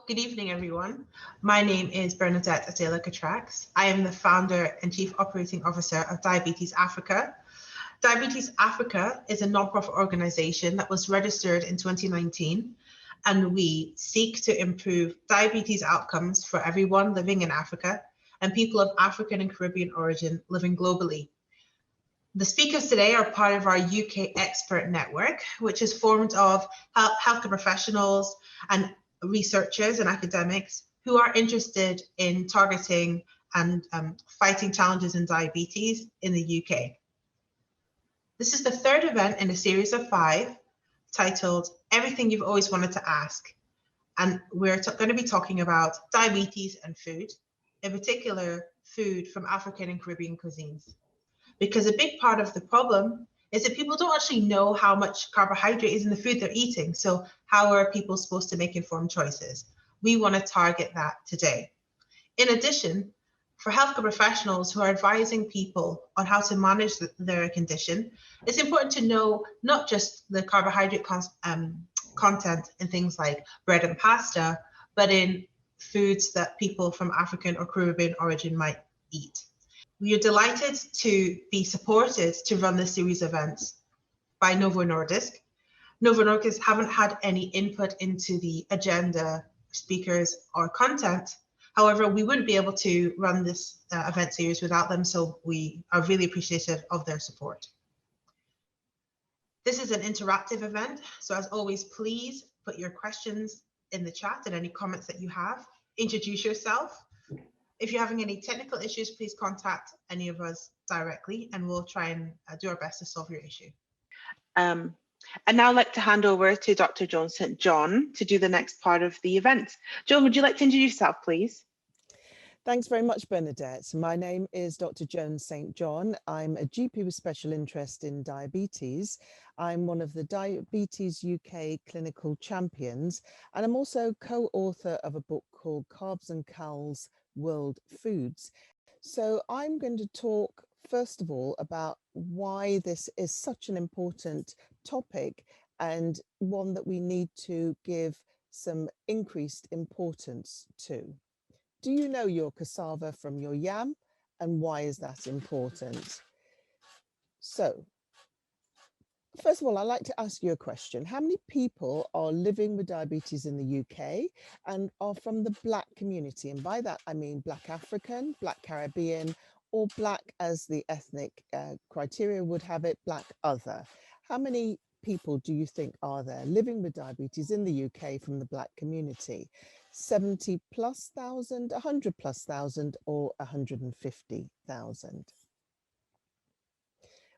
Good evening, everyone. My name is Bernadette Adela-Catrax. I am the founder and chief operating officer of Diabetes Africa. Diabetes Africa is a nonprofit organization that was registered in 2019, and we seek to improve diabetes outcomes for everyone living in Africa and people of African and Caribbean origin living globally. The speakers today are part of our UK expert network, which is formed of healthcare professionals and researchers and academics who are interested in targeting and fighting challenges in diabetes in the UK. This is the third event in a series of 5 titled Everything You've Always Wanted to Ask. And we're going to be talking about diabetes and food, in particular food from African and Caribbean cuisines. Because a big part of the problem is that people don't actually know how much carbohydrate is in the food they're eating. So how are people supposed to make informed choices? We want to target that today. In addition, for healthcare professionals who are advising people on how to manage their condition, it's important to know not just the carbohydrate content in things like bread and pasta, but in foods that people from African or Caribbean origin might eat. We are delighted to be supported to run this series of events by Novo Nordisk. Novo Nordisk haven't had any input into the agenda, speakers, or content. However, we wouldn't be able to run this event series without them, so we are really appreciative of their support. This is an interactive event, so as always, please put your questions in the chat and any comments that you have. Introduce yourself. If you're having any technical issues, please contact any of us directly and we'll try and do our best to solve your issue. And now I'd like to hand over to Dr. Joan St. John to do the next part of the event. Joan, would you like to introduce yourself, please? Thanks very much, Bernadette. My name is Dr. Joan St. John. I'm a GP with special interest in diabetes. I'm one of the Diabetes UK clinical champions, and I'm also co-author of a book called Carbs and Cals World Foods. So I'm going to talk first of all about why this is such an important topic and one that we need to give some increased importance to. Do you know your cassava from your yam, and why is that important? So first of all, I'd like to ask you a question. How many people are living with diabetes in the UK and are from the Black community? And by that, I mean Black African, Black Caribbean, or Black, as the ethnic criteria would have it, Black other. How many people do you think are there living with diabetes in the UK from the Black community? 70 plus thousand, 100 plus thousand, or 150,000?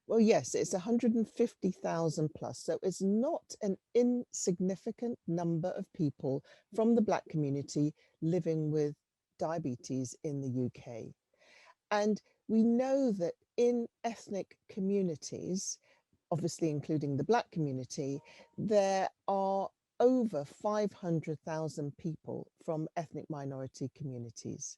Well, yes, it's 150,000 plus. So it's not an insignificant number of people from the Black community living with diabetes in the UK. And we know that in ethnic communities, obviously including the Black community, there are over 500,000 people from ethnic minority communities.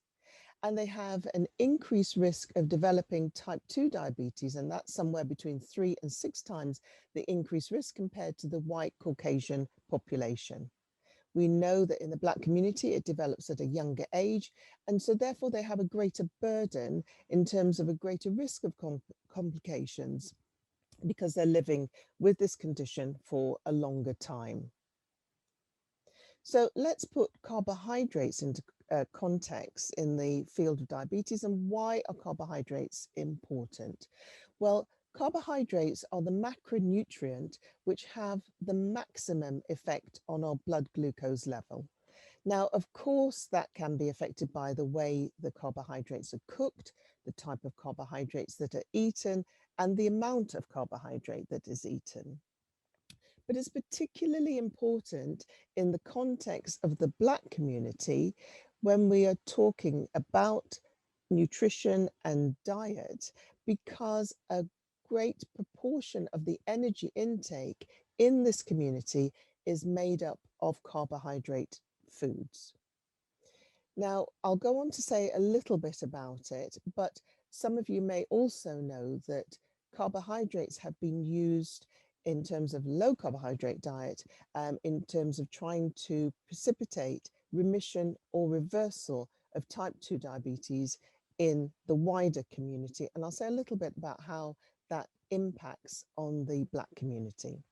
And they have an increased risk of developing type 2 diabetes, and that's somewhere between 3 and 6 times the increased risk compared to the white Caucasian population. We know that in the Black community, it develops at a younger age, and so therefore they have a greater burden in terms of a greater risk of complications because they're living with this condition for a longer time. So let's put carbohydrates into context in the field of diabetes, and why are carbohydrates important? Well, carbohydrates are the macronutrient which have the maximum effect on our blood glucose level. Now, of course, that can be affected by the way the carbohydrates are cooked, the type of carbohydrates that are eaten, and the amount of carbohydrate that is eaten. But it's particularly important in the context of the Black community when we are talking about nutrition and diet, because a great proportion of the energy intake in this community is made up of carbohydrate foods. Now, I'll go on to say a little bit about it, but some of you may also know that carbohydrates have been used in terms of low carbohydrate diet, in terms of trying to precipitate remission or reversal of type 2 diabetes in the wider community. And I'll say a little bit about how that impacts on the Black community.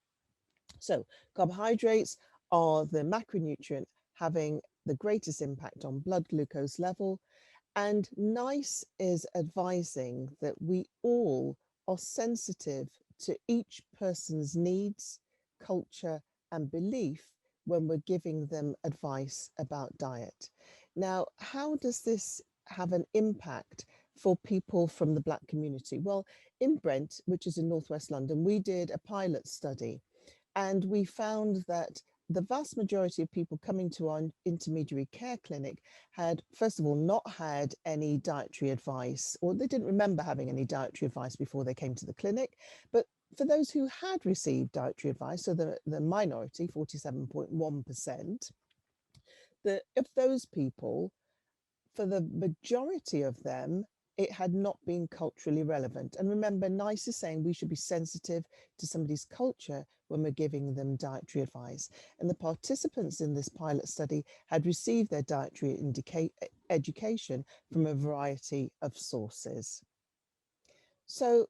So carbohydrates are the macronutrient having the greatest impact on blood glucose level. And NICE is advising that we all are sensitive to each person's needs, culture, and belief when we're giving them advice about diet. Now, how does this have an impact for people from the Black community? Well, in Brent, which is in Northwest London, we did a pilot study, and we found that the vast majority of people coming to our intermediary care clinic had, first of all, not had any dietary advice, or they didn't remember having any dietary advice before they came to the clinic. But for those who had received dietary advice, so the minority, 47.1%, of those people, for the majority of them, it had not been culturally relevant. And remember, NICE is saying we should be sensitive to somebody's culture when we're giving them dietary advice. And the participants in this pilot study had received their dietary education from a variety of sources. So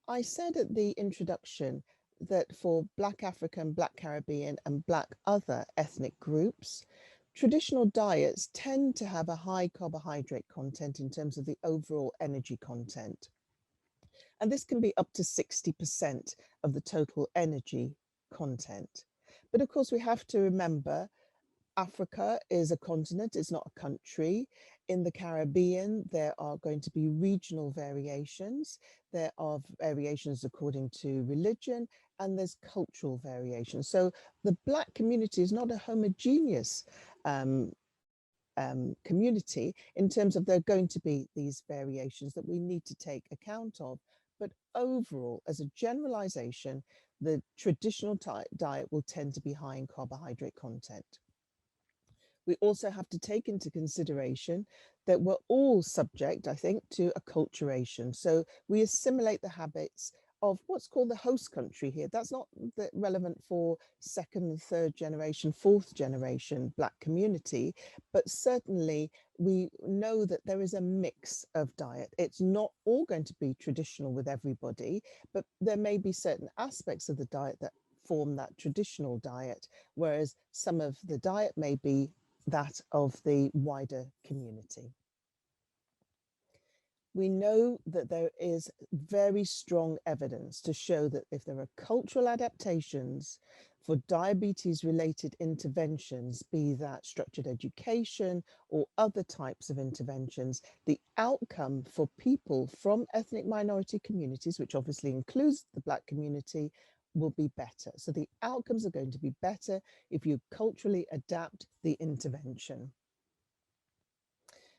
I said at the introduction that for Black African, Black Caribbean, and Black other ethnic groups, traditional diets tend to have a high carbohydrate content in terms of the overall energy content. And this can be up to 60% of the total energy content. But of course, we have to remember Africa is a continent, it's not a country. In the Caribbean, there are going to be regional variations. There are variations according to religion, and there's cultural variations. So the Black community is not a homogeneous community in terms of there are going to be these variations that we need to take account of. But overall, as a generalization, the traditional diet will tend to be high in carbohydrate content. We also have to take into consideration that we're all subject, I think, to acculturation. So we assimilate the habits of what's called the host country here. That's not relevant for second, third generation, fourth generation Black community, but certainly we know that there is a mix of diet. It's not all going to be traditional with everybody, but there may be certain aspects of the diet that form that traditional diet, whereas some of the diet may be that of the wider community. We know that there is very strong evidence to show that if there are cultural adaptations for diabetes-related interventions, be that structured education or other types of interventions, the outcome for people from ethnic minority communities, which obviously includes the Black community, will be better. So the outcomes are going to be better if you culturally adapt the intervention.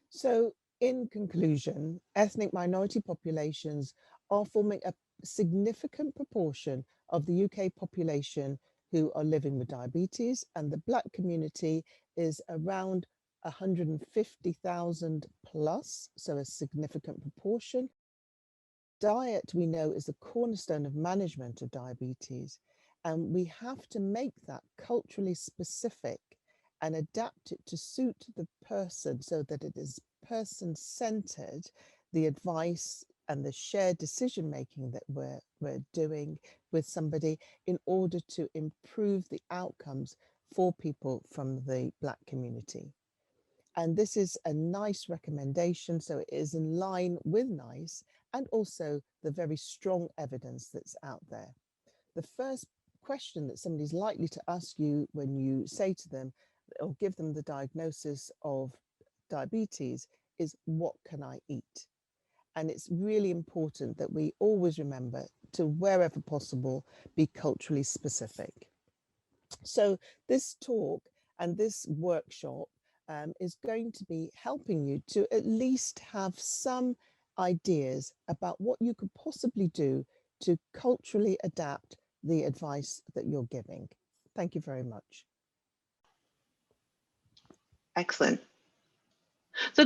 So in conclusion, ethnic minority populations are forming a significant proportion of the UK population who are living with diabetes, and the Black community is around 150,000 plus, so a significant proportion. Diet, we know, is the cornerstone of management of diabetes, and we have to make that culturally specific and adapt it to suit the person so that it is person-centered, the advice and the shared decision-making that we're doing with somebody in order to improve the outcomes for people from the Black community. And this is a NICE recommendation, so it is in line with NICE and also the very strong evidence that's out there. The first question that somebody's likely to ask you when you say to them or give them the diagnosis of diabetes is, what can I eat? And it's really important that we always remember to, wherever possible, be culturally specific. So this talk and this workshop is going to be helping you to at least have some ideas about what you could possibly do to culturally adapt the advice that you're giving. Thank you very much. Excellent. So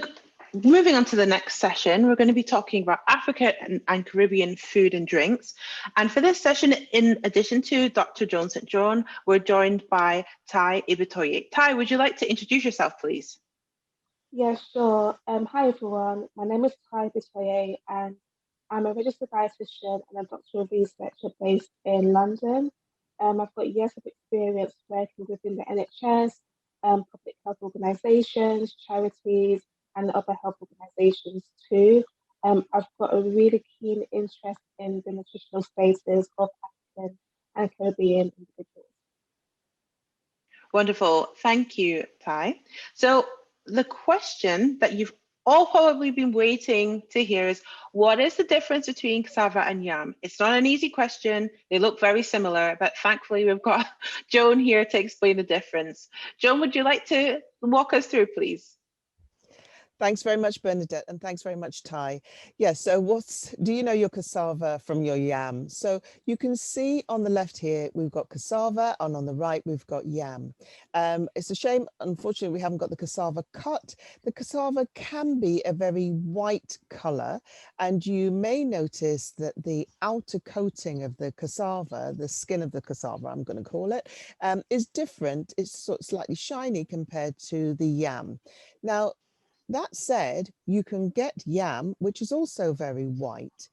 moving on to the next session, we're going to be talking about Africa and Caribbean food and drinks. And for this session, in addition to Dr. Jones St. John, we're joined by Tai Ibitoye. Tai, would you like to introduce yourself, please? Yeah, sure. Hi, everyone. My name is Tai Ibitoye, and I'm a registered dietitian and a doctoral researcher based in London. I've got years of experience working within the NHS, public health organisations, charities, and other health organisations too. I've got a really keen interest in the nutritional status of African and Caribbean individuals. Wonderful. Thank you, Tai. So the question that you've all probably been waiting to hear is, what is the difference between cassava and yam? It's not an easy question. They look very similar, but thankfully we've got Joan here to explain the difference. Joan, would you like to walk us through, please? Thanks very much, Bernadette, and thanks very much, Tai. Yes, so do you know your cassava from your yam? So you can see on the left here, we've got cassava, and on the right, we've got yam. It's a shame, unfortunately, we haven't got the cassava cut. The cassava can be a very white color, and you may notice that the outer coating of the cassava, the skin of the cassava, I'm going to call it, is different. It's sort of slightly shiny compared to the yam. Now, that said, you can get yam, which is also very white.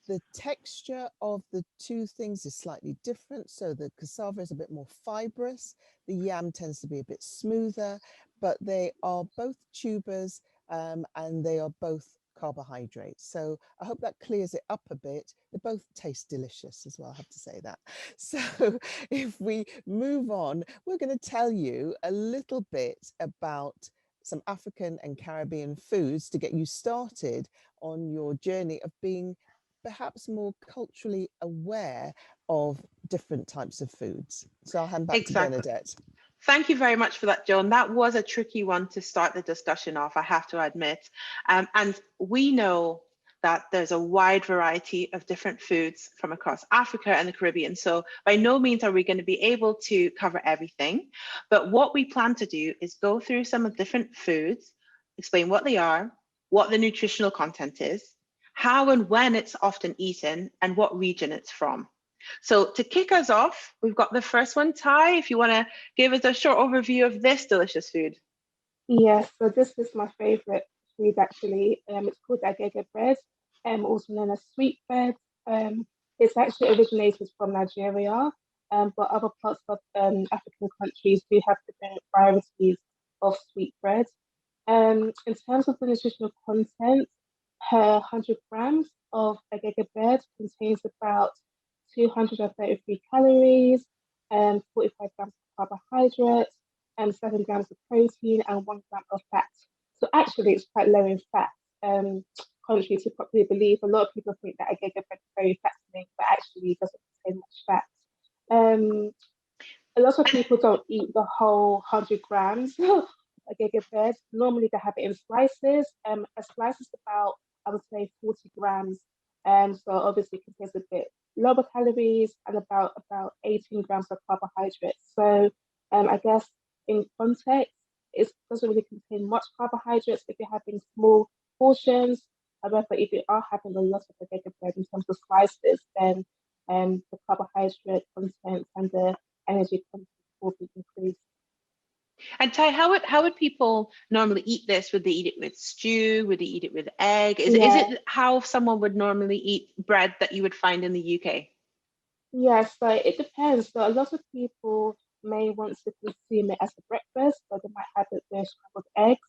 The texture of the two things is slightly different. So the cassava is a bit more fibrous. The yam tends to be a bit smoother, but they are both tubers and they are both carbohydrates. So I hope that clears it up a bit. They both taste delicious as well, I have to say that. So if we move on, we're going to tell you a little bit about some African and Caribbean foods to get you started on your journey of being perhaps more culturally aware of different types of foods. So I'll hand back to Bernadette. Thank you very much for that, Joan. That was a tricky one to start the discussion off, I have to admit. And we know that there's a wide variety of different foods from across Africa and the Caribbean. So by no means are we going to be able to cover everything. But what we plan to do is go through some of different foods, explain what they are, what the nutritional content is, how and when it's often eaten, and what region it's from. So to kick us off, we've got the first one. Tai, if you want to give us a short overview of this delicious food. Yes, so this is my favorite food actually. It's called agege bread, also known as sweet bread. It's actually originated from Nigeria, but other parts of African countries do have different varieties of sweet bread. In terms of the nutritional content, per 100 grams of agege bread contains about 233 calories, 45 grams of carbohydrates, 7 grams of protein, and 1 gram of fat. So actually, it's quite low in fat. Contrary to popular belief, a lot of people think that agege bread is very fattening, but actually doesn't contain much fat. A lot of people don't eat the whole 100 grams of agege bread. Normally, they have it in slices. A slice is about, I would say, 40 grams. So obviously, it contains a bit lower calories and about 18 grams of carbohydrates. So I guess in context, it doesn't really contain much carbohydrates if you're having small portions. However, if you are having a lot of agege bread in terms of slices, then the carbohydrate content and the energy content will be increased. And Tai, how would people normally eat this? Would they eat it with stew? Would they eat it with egg? Is it how someone would normally eat bread that you would find in the UK? Yes, so it depends. So a lot of people may want to consume it as a breakfast, so they might have it with scrambled eggs,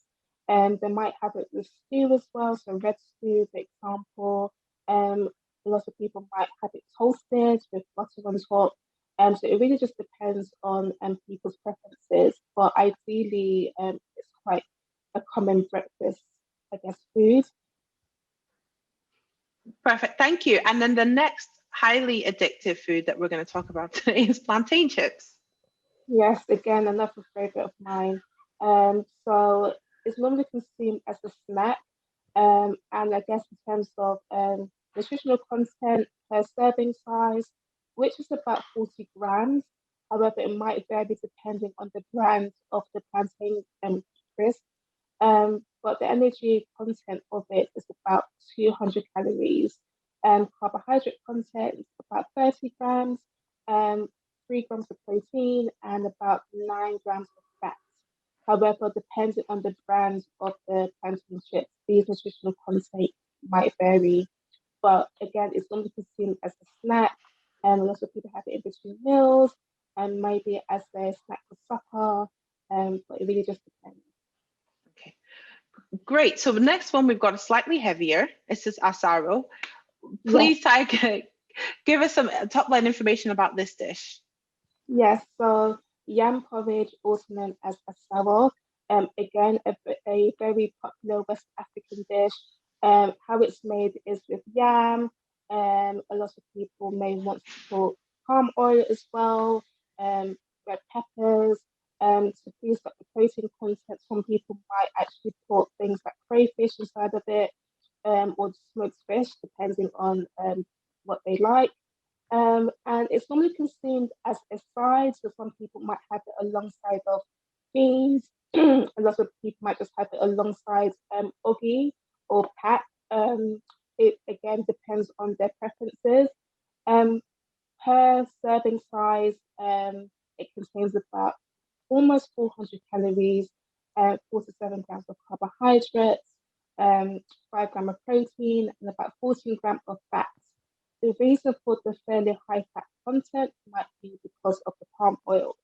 and they might have it with stew as well, so red stew, for example. A lot of people might have it toasted with butter on top. So it really just depends on people's preferences, but ideally it's quite a common breakfast, I guess, food. Perfect, thank you. And then the next highly addictive food that we're going to talk about today is plantain chips. Yes, again, another favorite of mine. So it's normally consumed as a snack, and I guess in terms of nutritional content per serving size, which is about 40 grams. However, it might vary depending on the brand of the plantain crisp. but the energy content of it is about 200 calories. Carbohydrate content is about 30 grams, 3 grams of protein, and about 9 grams of fat. However, depending on the brand of the plantain chips, these nutritional content might vary. But again, it's normally consumed as a snack, and a lot of people have it in between meals, and maybe as their snack for supper. But it really just depends. Okay, great. So the next one we've got is slightly heavier. This is asaro. Please, Ty, give us some top line information about this dish. Yes, so yam porridge, also known as cassava, again, a very popular West African dish. How it's made is with yam. A lot of people may want to put palm oil as well, red peppers, to boost up the protein content. Some people might actually put things like crayfish inside of it, or smoked fish, depending on what they like. And it's normally consumed as a side, so some people might have it alongside of beans. A lot of people might just have it alongside ogi or pat. It again depends on their preferences. Per serving size, it contains about almost 400 calories, 47 grams of carbohydrates, 5 grams of protein, and about 14 grams of fat. The reason for the fairly high fat content might be because of the palm oil.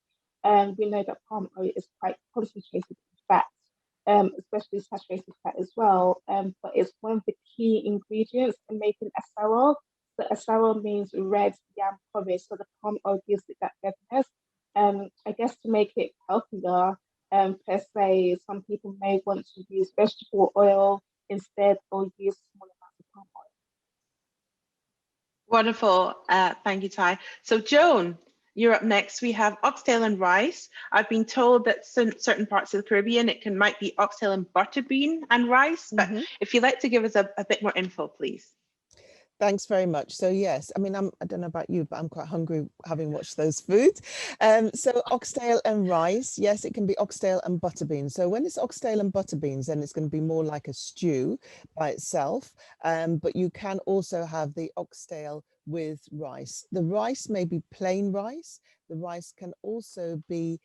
We know that palm oil is quite concentrated in fat, especially saturated fat as well. But it's one of the key ingredients in making asaro. So asaro means red yam porridge, so the palm oil gives it that redness. I guess to make it healthier, per se, some people may want to use vegetable oil instead or use small amounts of palm oil. Wonderful. Thank you, Ty. So Joan, you're up next. We have oxtail and rice. I've been told that certain parts of the Caribbean, it might be oxtail and butter bean and rice, but if you'd like to give us a bit more info, please. Thanks very much. So yes, I mean, I don't know about you, but I'm quite hungry having watched those foods. So oxtail and rice, yes, it can be oxtail and butter beans. So when it's oxtail and butter beans, then it's going to be more like a stew by itself. But you can also have the oxtail with rice. The rice may be plain rice. The rice can also be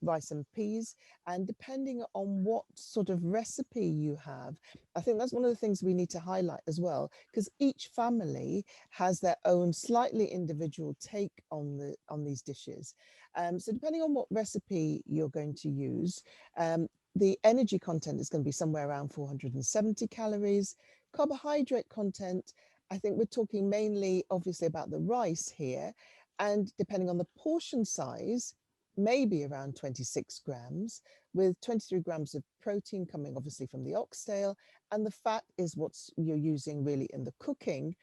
rice and peas. And depending on what sort of recipe you have, I think that's one of the things we need to highlight as well, because each family has their own slightly individual take on these dishes. So depending on what recipe you're going to use, the energy content is going to be somewhere around 470 calories. Carbohydrate content, I think we're talking mainly obviously about the rice here, and depending on the portion size, maybe around 26 grams, with 23 grams of protein coming obviously from the oxtail, and the fat is what you're using really in the cooking,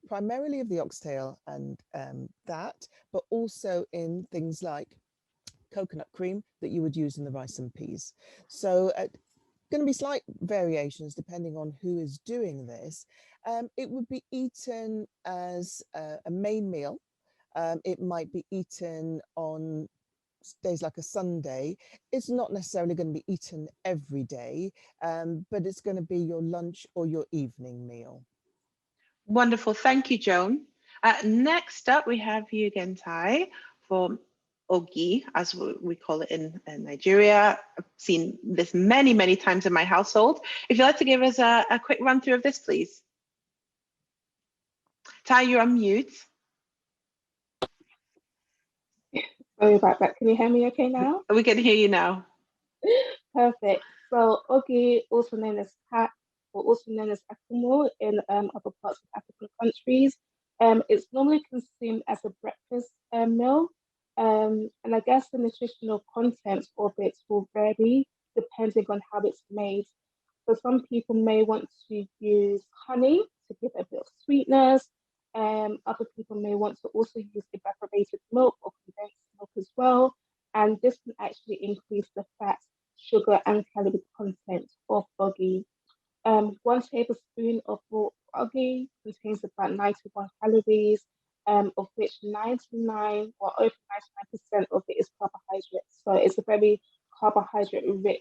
primarily of the oxtail and that, but also in things like coconut cream that you would use in the rice and peas. So going to be slight variations depending on who is doing this. It would be eaten as a main meal. It might be eaten on days like a Sunday. It's not necessarily going to be eaten every day, but it's going to be your lunch or your evening meal. Wonderful. Thank you, Joan. Next up, we have you again, Ty, for ogi, as we call it in Nigeria. I've seen this many, many times in my household. If you'd like to give us a quick run through of this, please. Ty, you're on mute. Sorry about that. Can you hear me okay now? We can hear you now. Perfect. So ogi, also known as pat, or also known as akumo in other parts of African countries, it's normally consumed as a breakfast meal. And I guess the nutritional content of it will vary depending on how it's made. So some people may want to use honey to give a bit of sweetness. Other people may want to also use evaporated milk or condensed milk as well. And this can actually increase the fat, sugar, and calorie content of ogi. 1 tablespoon of raw ogi contains about 91 calories, of which 99 or over 99% of it is carbohydrates. So it's a very carbohydrate-rich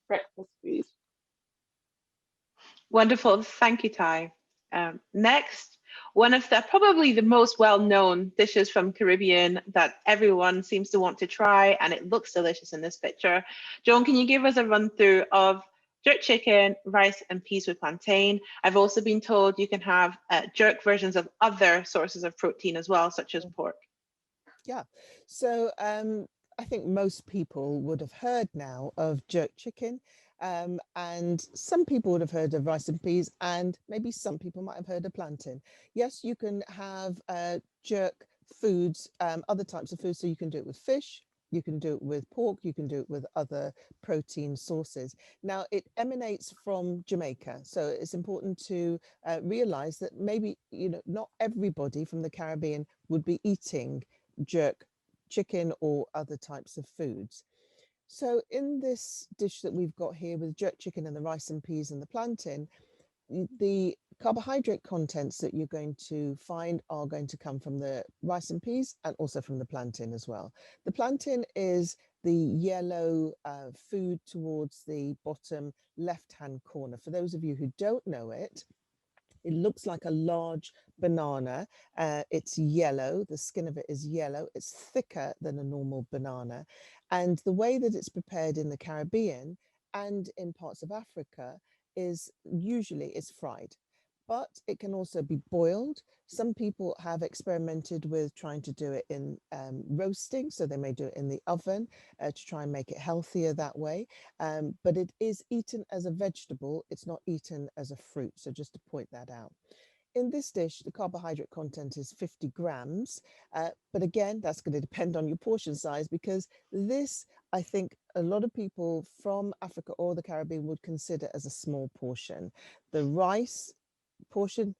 breakfast food. Wonderful. Thank you, Ty. Next, one of the probably the most well-known dishes from Caribbean that everyone seems to want to try, and it looks delicious in this picture. Joan, can you give us a run through of jerk chicken, rice, and peas with plantain? I've also been told you can have jerk versions of other sources of protein as well, such as pork. Yeah, so I think most people would have heard now of jerk chicken, and some people would have heard of rice and peas, and maybe some people might have heard of plantain. Yes, you can have jerk foods, other types of foods, so you can do it with fish, you can do it with pork, you can do it with other protein sources. Now, it emanates from Jamaica, so it's important to realize that maybe, you know, not everybody from the Caribbean would be eating jerk chicken or other types of foods. So in this dish that we've got here with jerk chicken and the rice and peas and the plantain, the carbohydrate contents that you're going to find are going to come from the rice and peas and also from the plantain as well. The plantain is the yellow food towards the bottom left-hand corner. For those of you who don't know it, it looks like a large banana. It's yellow. The skin of it is yellow. It's thicker than a normal banana. And the way that it's prepared in the Caribbean and in parts of Africa is usually it's fried, but it can also be boiled. Some people have experimented with trying to do it in roasting, so they may do it in the oven to try and make it healthier that way. But it is eaten as a vegetable. It's not eaten as a fruit. So just to point that out. In this dish, the carbohydrate content is 50 grams. But again, that's going to depend on your portion size, because this, I think a lot of people from Africa or the Caribbean would consider as a small portion. The rice portion,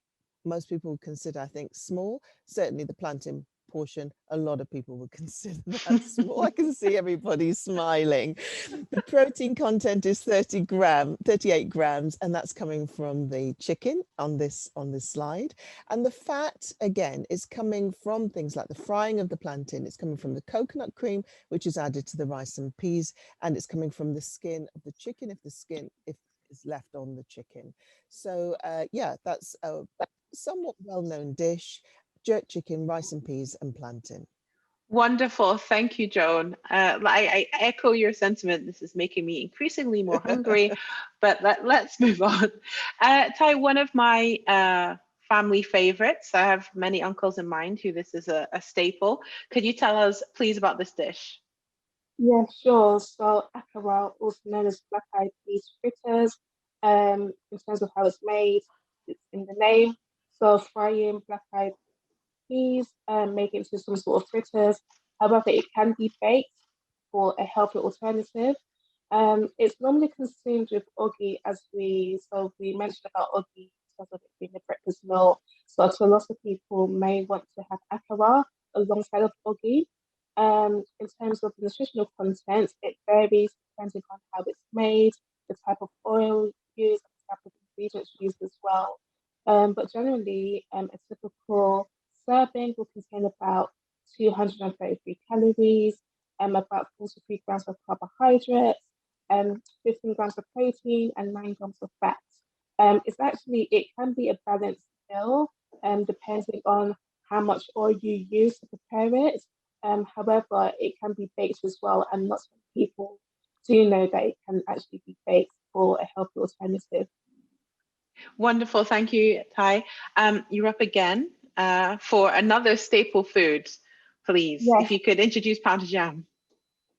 most people would consider, I think, small. Certainly the plantain portion, a lot of people would consider that small. I can see everybody smiling. The protein content is 38 grams, and that's coming from the chicken on this slide. And the fat, again, is coming from things like the frying of the plantain. It's coming from the coconut cream, which is added to the rice and peas, and it's coming from the skin of the chicken, if is left on the chicken. So yeah, that's a somewhat well-known dish: jerk chicken, rice and peas, and plantain. Wonderful. Thank you, Joan. I echo your sentiment. This is making me increasingly more hungry, but let's move on. Ty, one of my family favorites, I have many uncles in mind who this is a staple. Could you tell us, please, about this dish? Yeah, sure. So akara, also known as black-eyed peas fritters, in terms of how it's made, it's in the name. So frying black-eyed peas and make it into some sort of fritters. However, it can be baked for a healthy alternative. It's normally consumed with oggy, so we mentioned about oggy in terms of it being a breakfast meal. So to a lot of people may want to have akara alongside of oggy. In terms of the nutritional content, it varies depending on how it's made, the type of oil used, the type of ingredients used as well. But generally, a typical serving will contain about 233 calories, about 43 grams of carbohydrates, 15 grams of protein, and 9 grams of fat. It can be a balanced meal, depending on how much oil you use to prepare it. However, it can be baked as well, and lots of people do know that it can actually be baked for a healthy alternative. Wonderful. Thank you, Ty. You're up again for another staple food, please. Yes. If you could introduce Panda Jam.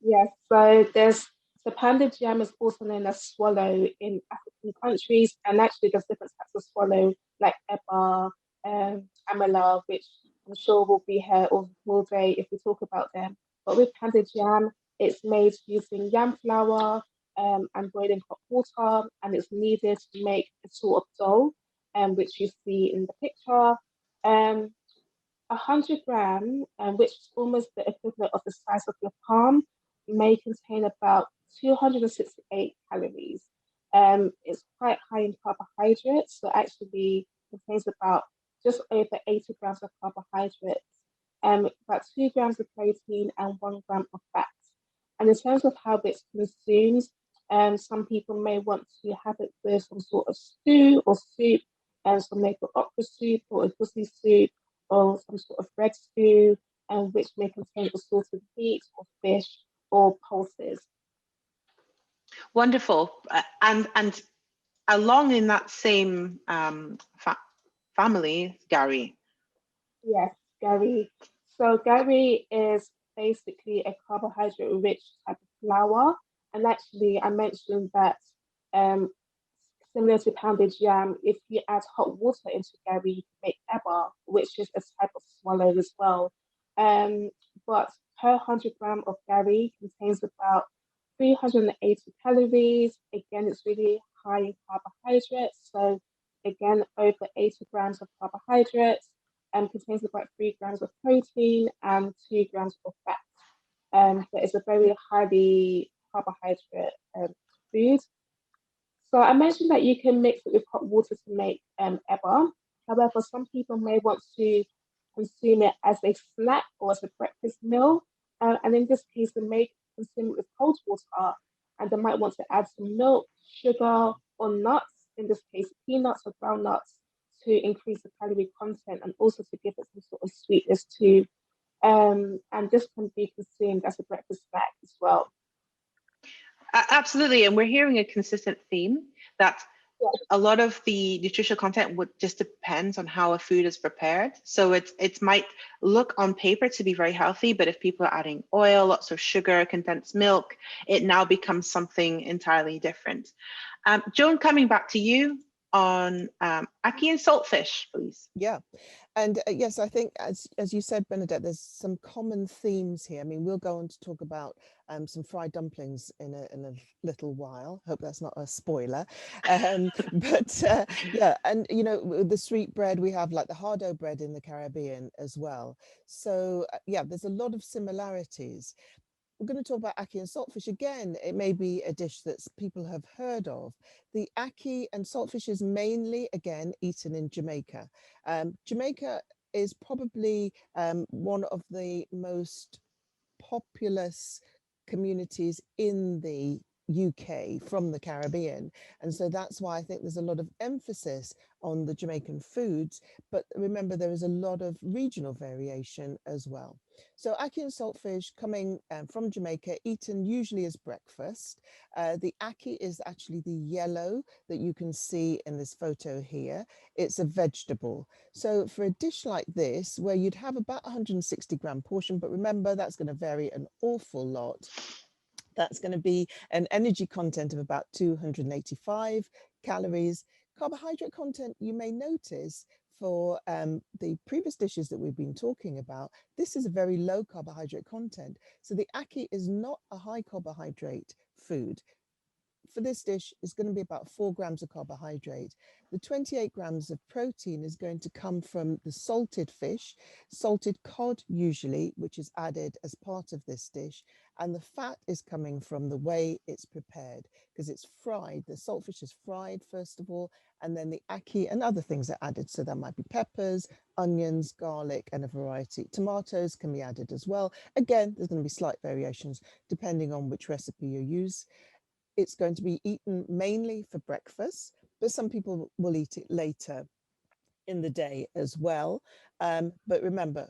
Yes, so the Panda Jam is also known as swallow in African countries, and actually there's different types of swallow, like eba, amala, which I'm sure will be here all day if we talk about them. But with Panda Jam, it's made using yam flour and boiling hot water, and it's needed to make a sort of dough, which you see in the picture. 100 gram, which is almost the equivalent of the size of your palm, may contain about 268 calories. It's quite high in carbohydrates, so actually contains about just over 80 grams of carbohydrates, about 2 grams of protein and 1 gram of fat. And in terms of how it's consumed, Some people may want to have it with some sort of stew or soup, and some may put okra soup or a egusi soup or some sort of red stew, which may contain a sort of meat or fish or pulses. Wonderful. And along in that same family, Gary. Yes, Gary. So Gary is basically a carbohydrate-rich type of flour. And actually, I mentioned that similar to Panda Jam, if you add hot water into Gary, you can make eba, which is a type of swallow as well. But per 100 gram of Gary contains about 380 calories. Again, it's really high in carbohydrates. So again, over 80 grams of carbohydrates, and contains about 3 grams of protein and 2 grams of fat. So it's a very highly carbohydrate food. So I mentioned that you can mix it with hot water to make eba. However, some people may want to consume it as a snack or as a breakfast meal. And in this case, they may consume it with cold water, and they might want to add some milk, sugar, or nuts, in this case, peanuts or ground nuts, to increase the calorie content and also to give it some sort of sweetness too. And this can be consumed as a breakfast snack as well. Absolutely, and we're hearing a consistent theme that a lot of the nutritional content would just depends on how a food is prepared. So it might look on paper to be very healthy, but if people are adding oil, lots of sugar, condensed milk, it now becomes something entirely different. Joan, coming back to you on Ackee and Saltfish, please. Yeah. And yes, I think as you said, Bernadette, there's some common themes here. I mean, we'll go on to talk about some fried dumplings in a little while. Hope that's not a spoiler. But yeah, and you know, with the sweet bread, we have like the hardo bread in the Caribbean as well. So yeah, there's a lot of similarities. We're going to talk about ackee and saltfish again. It may be a dish that people have heard of. The ackee and saltfish is mainly, again, eaten in Jamaica. Jamaica is probably one of the most populous communities in the UK from the Caribbean, and so that's why I think there's a lot of emphasis on the Jamaican foods, but remember there is a lot of regional variation as well. So ackee and saltfish coming from Jamaica, eaten usually as breakfast. The ackee is actually the yellow that you can see in this photo here. It's a vegetable. So for a dish like this, where you'd have about 160 gram portion, but remember that's going to vary an awful lot. That's going to be an energy content of about 285 calories. Carbohydrate content, you may notice for the previous dishes that we've been talking about, this is a very low carbohydrate content. So the ackee is not a high carbohydrate food. For this dish, it's going to be about 4 grams of carbohydrate. The 28 grams of protein is going to come from the salted fish, salted cod usually, which is added as part of this dish. And the fat is coming from the way it's prepared, because it's fried. The saltfish is fried, first of all, and then the ackee and other things are added. So there might be peppers, onions, garlic, and a variety. Tomatoes can be added as well. Again, there's going to be slight variations depending on which recipe you use. It's going to be eaten mainly for breakfast, but some people will eat it later in the day as well. But remember,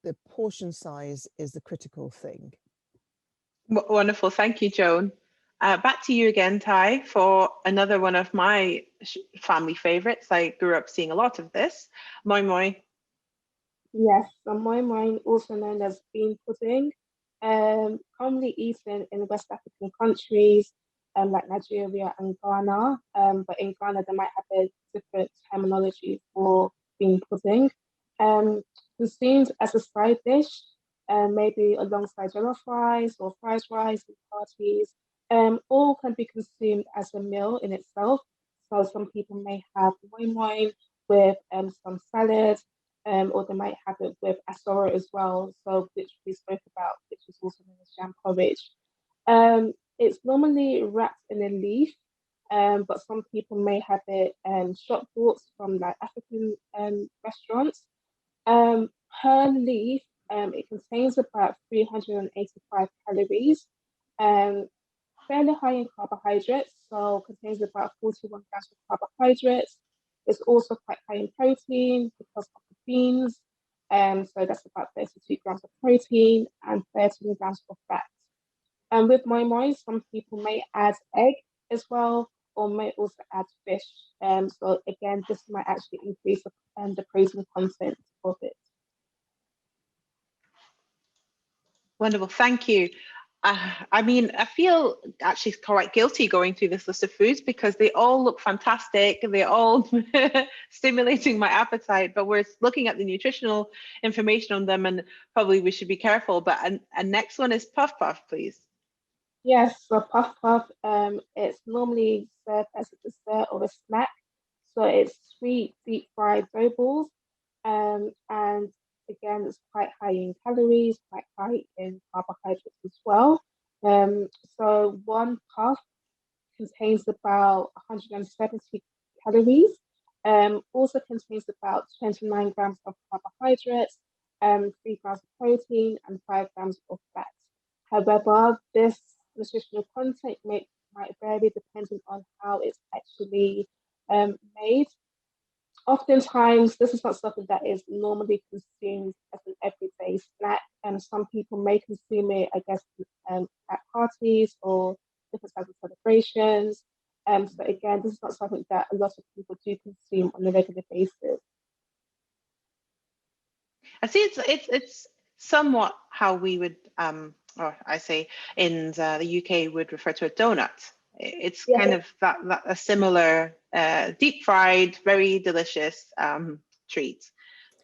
the portion size is the critical thing. Wonderful. Thank you, Joan. Back to you again, Ty, for another one of my family favorites. I grew up seeing a lot of this. Moi moi. Yes, so moi moi, also known as bean pudding, commonly eaten in West African countries like Nigeria and Ghana. But in Ghana, they might have a different terminology for bean pudding. Consumed as a side dish, maybe alongside jollof rice or fried rice in parties. All can be consumed as a meal in itself. So some people may have moi moi with some salad, or they might have it with asoro as well, so which we spoke about, which is also known as jam porridge. It's normally wrapped in a leaf, but some people may have it shop bought from like African restaurants. Per leaf, it contains about 385 calories. fairly high in carbohydrates, so contains about 41 grams of carbohydrates. It's also quite high in protein because of the beans. So that's about 32 grams of protein and 13 grams of fat. And with moi, some people may add egg as well, or may also add fish. So again, this might actually increase the protein content of it. Wonderful, thank you. I mean, I feel actually quite guilty going through this list of foods because they all look fantastic. They're all stimulating my appetite, but we're looking at the nutritional information on them and probably we should be careful. But and next one is puff puff, please. Yes, so puff puff, it's normally served as a dessert or a snack. So it's sweet, deep fried dough balls. And again, it's quite high in calories, quite high in carbohydrates as well. So one puff contains about 170 calories. Also contains about 29 grams of carbohydrates, 3 grams of protein, and 5 grams of fat. However, this nutritional content might vary depending on how it's actually made. Oftentimes, this is not something that is normally consumed as an everyday snack, and some people may consume it, I guess, at parties or different types of celebrations. So again, this is not something that a lot of people do consume on a regular basis. I see it's somewhat how we would, or I say in the UK would refer to a donut. It's kind of that a similar deep fried, very delicious treat.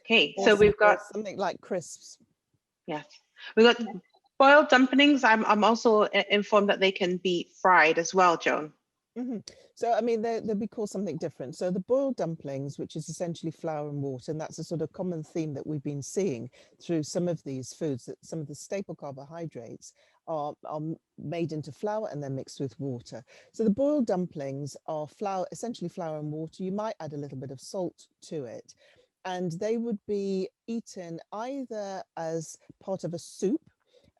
Okay, so we've got something like crisps. Yes, we've got boiled dumplings. I'm also informed that they can be fried as well, Joan. Mm-hmm. So, I mean, they'll be called something different. So the boiled dumplings, which is essentially flour and water, and that's a sort of common theme that we've been seeing through some of these foods, that some of the staple carbohydrates are made into flour and then mixed with water. So the boiled dumplings are essentially flour and water. You might add a little bit of salt to it, and they would be eaten either as part of a soup.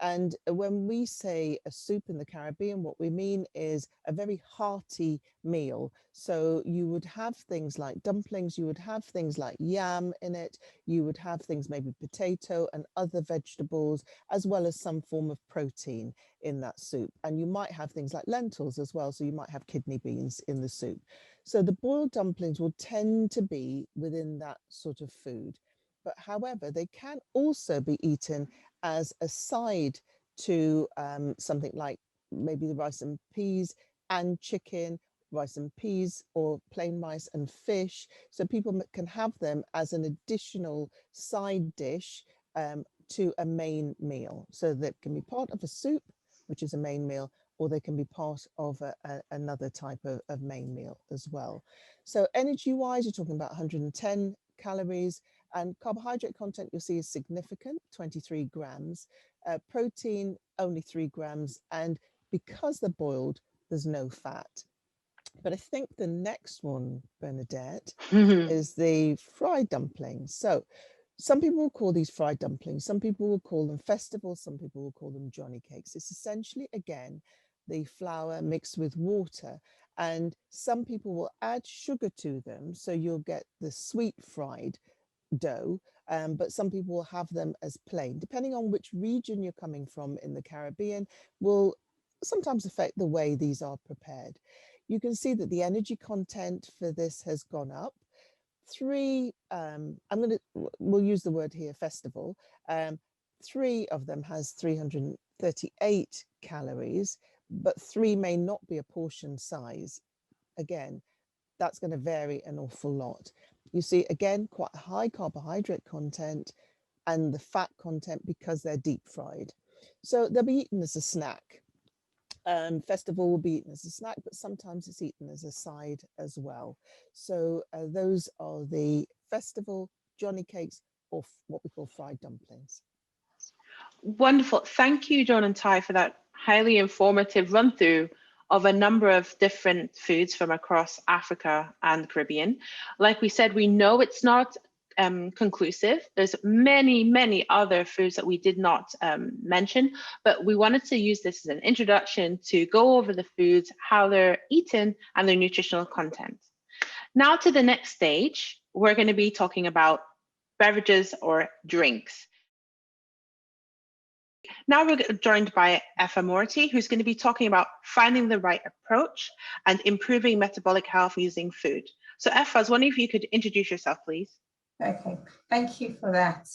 And when we say a soup in the Caribbean, what we mean is a very hearty meal. So you would have things like dumplings, you would have things like yam in it, you would have things maybe potato and other vegetables, as well as some form of protein in that soup. And you might have things like lentils as well. So you might have kidney beans in the soup. So the boiled dumplings will tend to be within that sort of food. But however, they can also be eaten as a side to something like maybe the rice and peas and chicken, rice and peas, or plain rice and fish. So people can have them as an additional side dish to a main meal. So that can be part of a soup, which is a main meal, or they can be part of another type of main meal as well. So energy-wise, you're talking about 110 calories, and carbohydrate content you'll see is significant, 23 grams. Protein, only 3 grams. And because they're boiled, there's no fat. But I think the next one, Bernadette, is the fried dumplings. So some people will call these fried dumplings. Some people will call them festivals. Some people will call them Johnny cakes. It's essentially, again, the flour mixed with water. And some people will add sugar to them. So you'll get the sweet fried dough, but some people will have them as plain. Depending on which region you're coming from in the Caribbean will sometimes affect the way these are prepared. You can see that the energy content for this has gone up. We'll use the word here, festival. 3 of them has 338 calories, but 3 may not be a portion size. Again, that's going to vary an awful lot. You see, again, quite high carbohydrate content and the fat content because they're deep fried. So they'll be eaten as a snack. Festival will be eaten as a snack, but sometimes it's eaten as a side as well. So those are the festival Johnny cakes, or what we call fried dumplings. Wonderful. Thank you, John and Ty, for that highly informative run through of a number of different foods from across Africa and the Caribbean. Like we said, we know it's not conclusive. There's many other foods that we did not mention, but we wanted to use this as an introduction to go over the foods, how they're eaten, and their nutritional content. Now to the next stage, we're going to be talking about beverages or drinks. Now we're joined by Effa Morty, who's going to be talking about finding the right approach and improving metabolic health using food. So Effa, I was wondering if you could introduce yourself, please. Okay, thank you for that,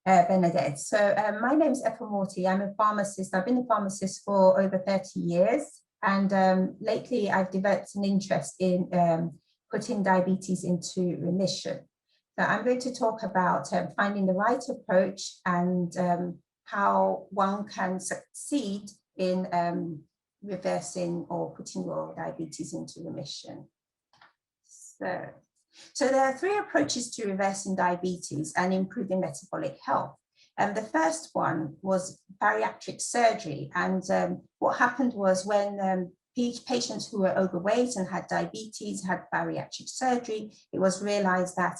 Bernadette. So my name is Effa Morty. I'm a pharmacist. I've been a pharmacist for over 30 years. And lately I've developed an interest in putting diabetes into remission. So I'm going to talk about finding the right approach and how one can succeed in reversing or putting your diabetes into remission. So there are three approaches to reversing diabetes and improving metabolic health. The first one was bariatric surgery. And what happened was when patients who were overweight and had diabetes had bariatric surgery, it was realized that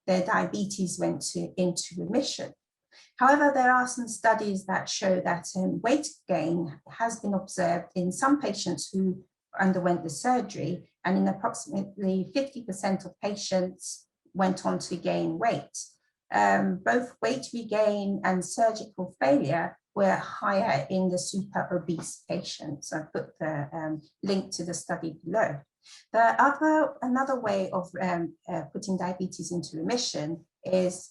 their diabetes went into remission. However, there are some studies that show that weight gain has been observed in some patients who underwent the surgery, and in approximately 50% of patients went on to gain weight. Both weight regain and surgical failure were higher in the super obese patients. I put the link to the study below. Another way of putting diabetes into remission is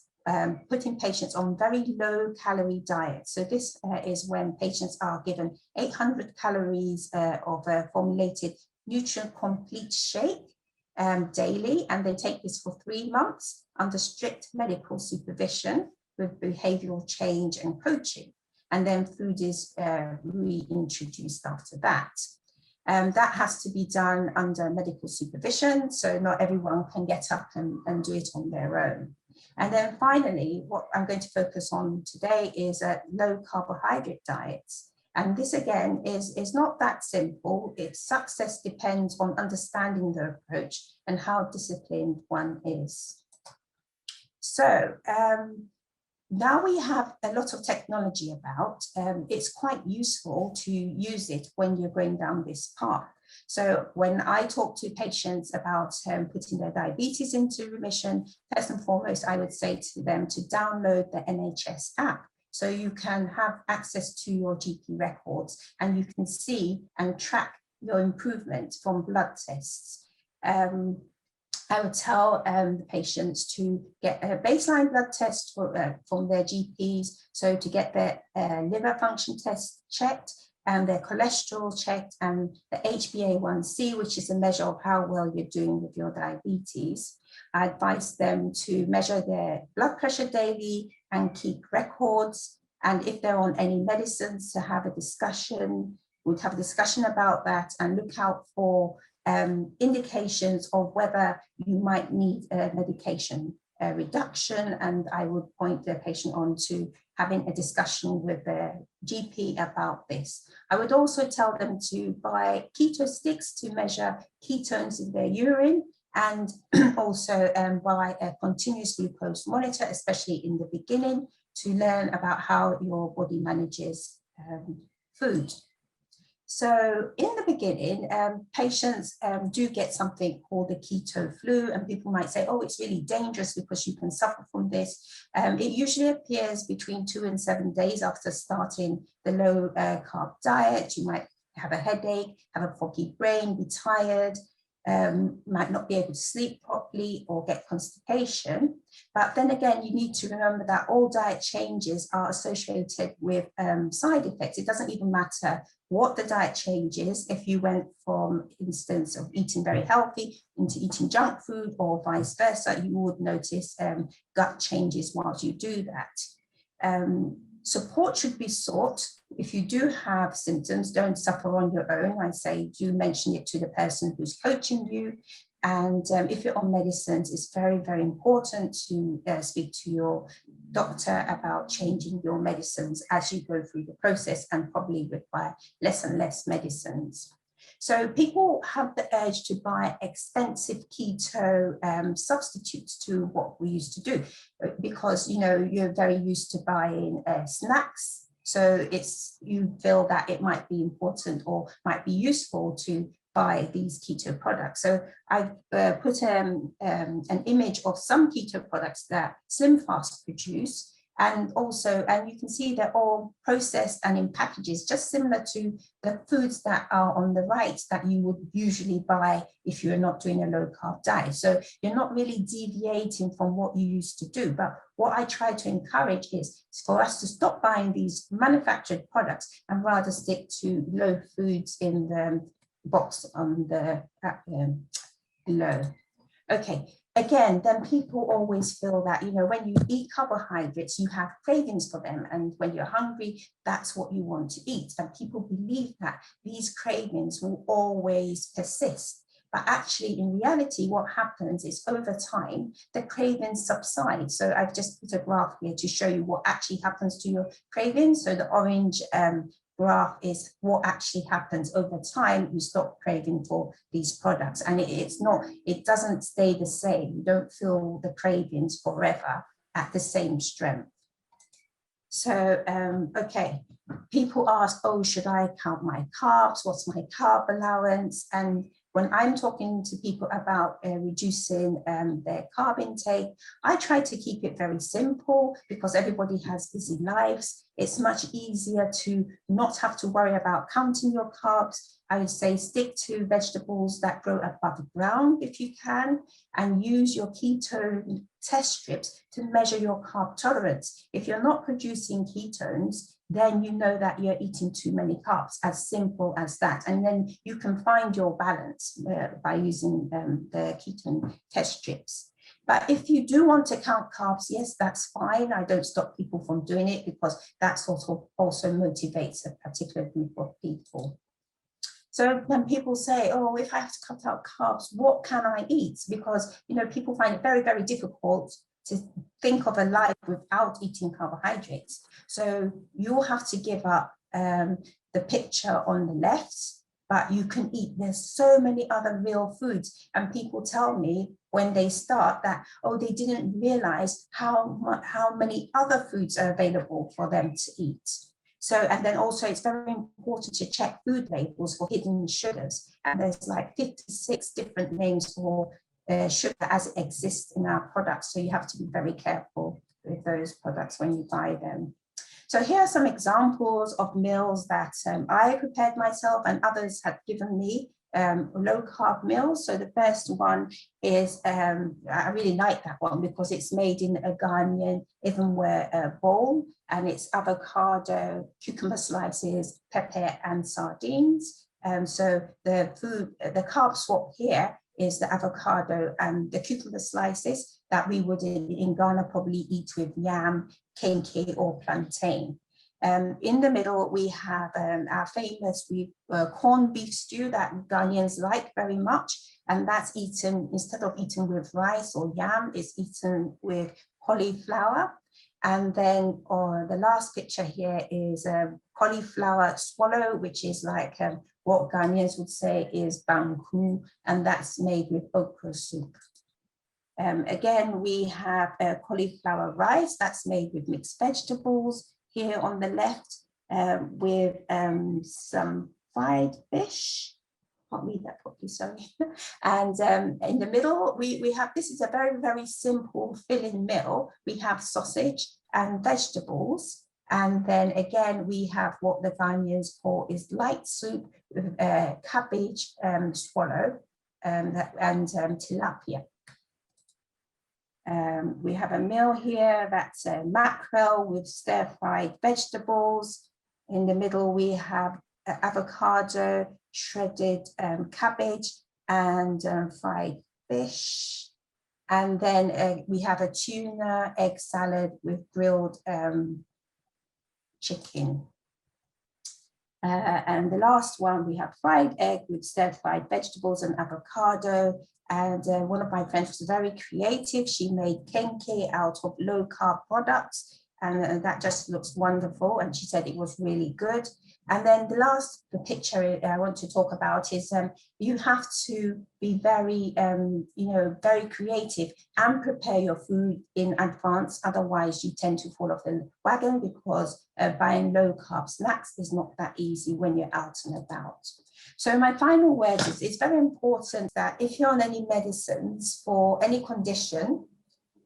putting patients on very low calorie diets. So this is when patients are given 800 calories of a formulated nutrient complete shake daily, and they take this for 3 months under strict medical supervision with behavioral change and coaching. And then food is reintroduced after that. That has to be done under medical supervision, so not everyone can get up and do it on their own. And then finally, what I'm going to focus on today is low carbohydrate diets. And this again is not that simple. Its success depends on understanding the approach and how disciplined one is. So now we have a lot of technology about. It's quite useful to use it when you're going down this path. So when I talk to patients about putting their diabetes into remission, first and foremost, I would say to them to download the NHS app. So you can have access to your GP records and you can see and track your improvement from blood tests. I would tell the patients to get a baseline blood test from their GPs, so to get their liver function test checked and their cholesterol checked and the HbA1c, which is a measure of how well you're doing with your diabetes. I advise them to measure their blood pressure daily and keep records. And if they're on any medicines, to have a discussion, we'd have a discussion about that and look out for indications of whether you might need a medication reduction, and I would point the patient on to having a discussion with their GP about this. I would also tell them to buy keto sticks to measure ketones in their urine, and also buy a continuous glucose monitor, especially in the beginning, to learn about how your body manages food. So in the beginning, patients do get something called the keto flu, and people might say, oh, it's really dangerous because you can suffer from this. It usually appears between 2 and 7 days after starting the low carb diet. You might have a headache, have a foggy brain, be tired, might not be able to sleep properly or get constipation. But then again, you need to remember that all diet changes are associated with side effects. It doesn't even matter what the diet change is. If you went from instance of eating very healthy into eating junk food or vice versa, you would notice gut changes whilst you do that. Support should be sought. If you do have symptoms, don't suffer on your own. I say do mention it to the person who's coaching you. And if you're on medicines, it's very, very important to speak to your doctor about changing your medicines as you go through the process, and probably require less and less medicines. So people have the urge to buy expensive keto substitutes to what we used to do, because you're very used to buying snacks. So you feel that it might be important or might be useful to buy these keto products. So I've put an image of some keto products that Slim Fast produce. And you can see they're all processed and in packages, just similar to the foods that are on the right that you would usually buy if you're not doing a low carb diet. So you're not really deviating from what you used to do. But what I try to encourage is for us to stop buying these manufactured products and rather stick to low foods in the box on the below. Okay. Again, then people always feel that, when you eat carbohydrates, you have cravings for them. And when you're hungry, that's what you want to eat. And people believe that these cravings will always persist. But actually, in reality, what happens is over time, the cravings subside. So I've just put a graph here to show you what actually happens to your cravings. So the orange graph is what actually happens over time. You stop craving for these products, and it doesn't stay the same. You don't feel the cravings forever at the same strength. So, okay, people ask, oh, should I count my carbs? What's my carb allowance? And when I'm talking to people about reducing their carb intake, I try to keep it very simple because everybody has busy lives. It's much easier to not have to worry about counting your carbs. I would say stick to vegetables that grow above ground if you can, and use your keto test strips to measure your carb tolerance. If you're not producing ketones, then you know that you're eating too many carbs, as simple as that. And then you can find your balance by using the ketone test strips. But if you do want to count carbs, yes, that's fine. I don't stop people from doing it because that sort of also motivates a particular group of people. So when people say, oh, if I have to cut out carbs, what can I eat? Because, people find it very, very difficult to think of a life without eating carbohydrates. So you'll have to give up the picture on the left, but you can eat. There's so many other real foods. And people tell me when they start that, oh, they didn't realize how many other foods are available for them to eat. So, and then also it's very important to check food labels for hidden sugars. And there's like 56 different names for sugar as it exists in our products. So you have to be very careful with those products when you buy them. So here are some examples of meals that I prepared myself and others have given me, low carb meals. So the first one is, I really like that one because it's made in a Ghanaian evenware bowl, and it's avocado, cucumber slices, pepper and sardines. So the carb swap here is the avocado and the cucumber slices that we would in Ghana probably eat with yam, kenkey or plantain. In the middle, we have our famous corned beef stew that Ghanaians like very much. And that's eaten, instead of eating with rice or yam, it's eaten with cauliflower. And then the last picture here is cauliflower swallow, which is like what Ghanaians would say is banku, and that's made with okra soup. Again, we have cauliflower rice that's made with mixed vegetables. Here on the left with some fried fish. Can't read that properly, sorry. And in the middle, we have, this is a very, very simple filling meal. We have sausage and vegetables. And then again, we have what the Ghanaians call is light soup with cabbage swallow and tilapia. We have a meal here that's a mackerel with stir-fried vegetables. In the middle, we have avocado, shredded cabbage, and fried fish. And then we have a tuna egg salad with grilled chicken. And the last one, we have fried egg with stir-fried vegetables and avocado. And one of my friends was very creative. She made kenkey out of low carb products, and that just looks wonderful. And she said it was really good. And then the last picture I want to talk about is you have to be very, very creative and prepare your food in advance. Otherwise, you tend to fall off the wagon, because buying low carb snacks is not that easy when you're out and about. So my final word is, it's very important that if you're on any medicines for any condition,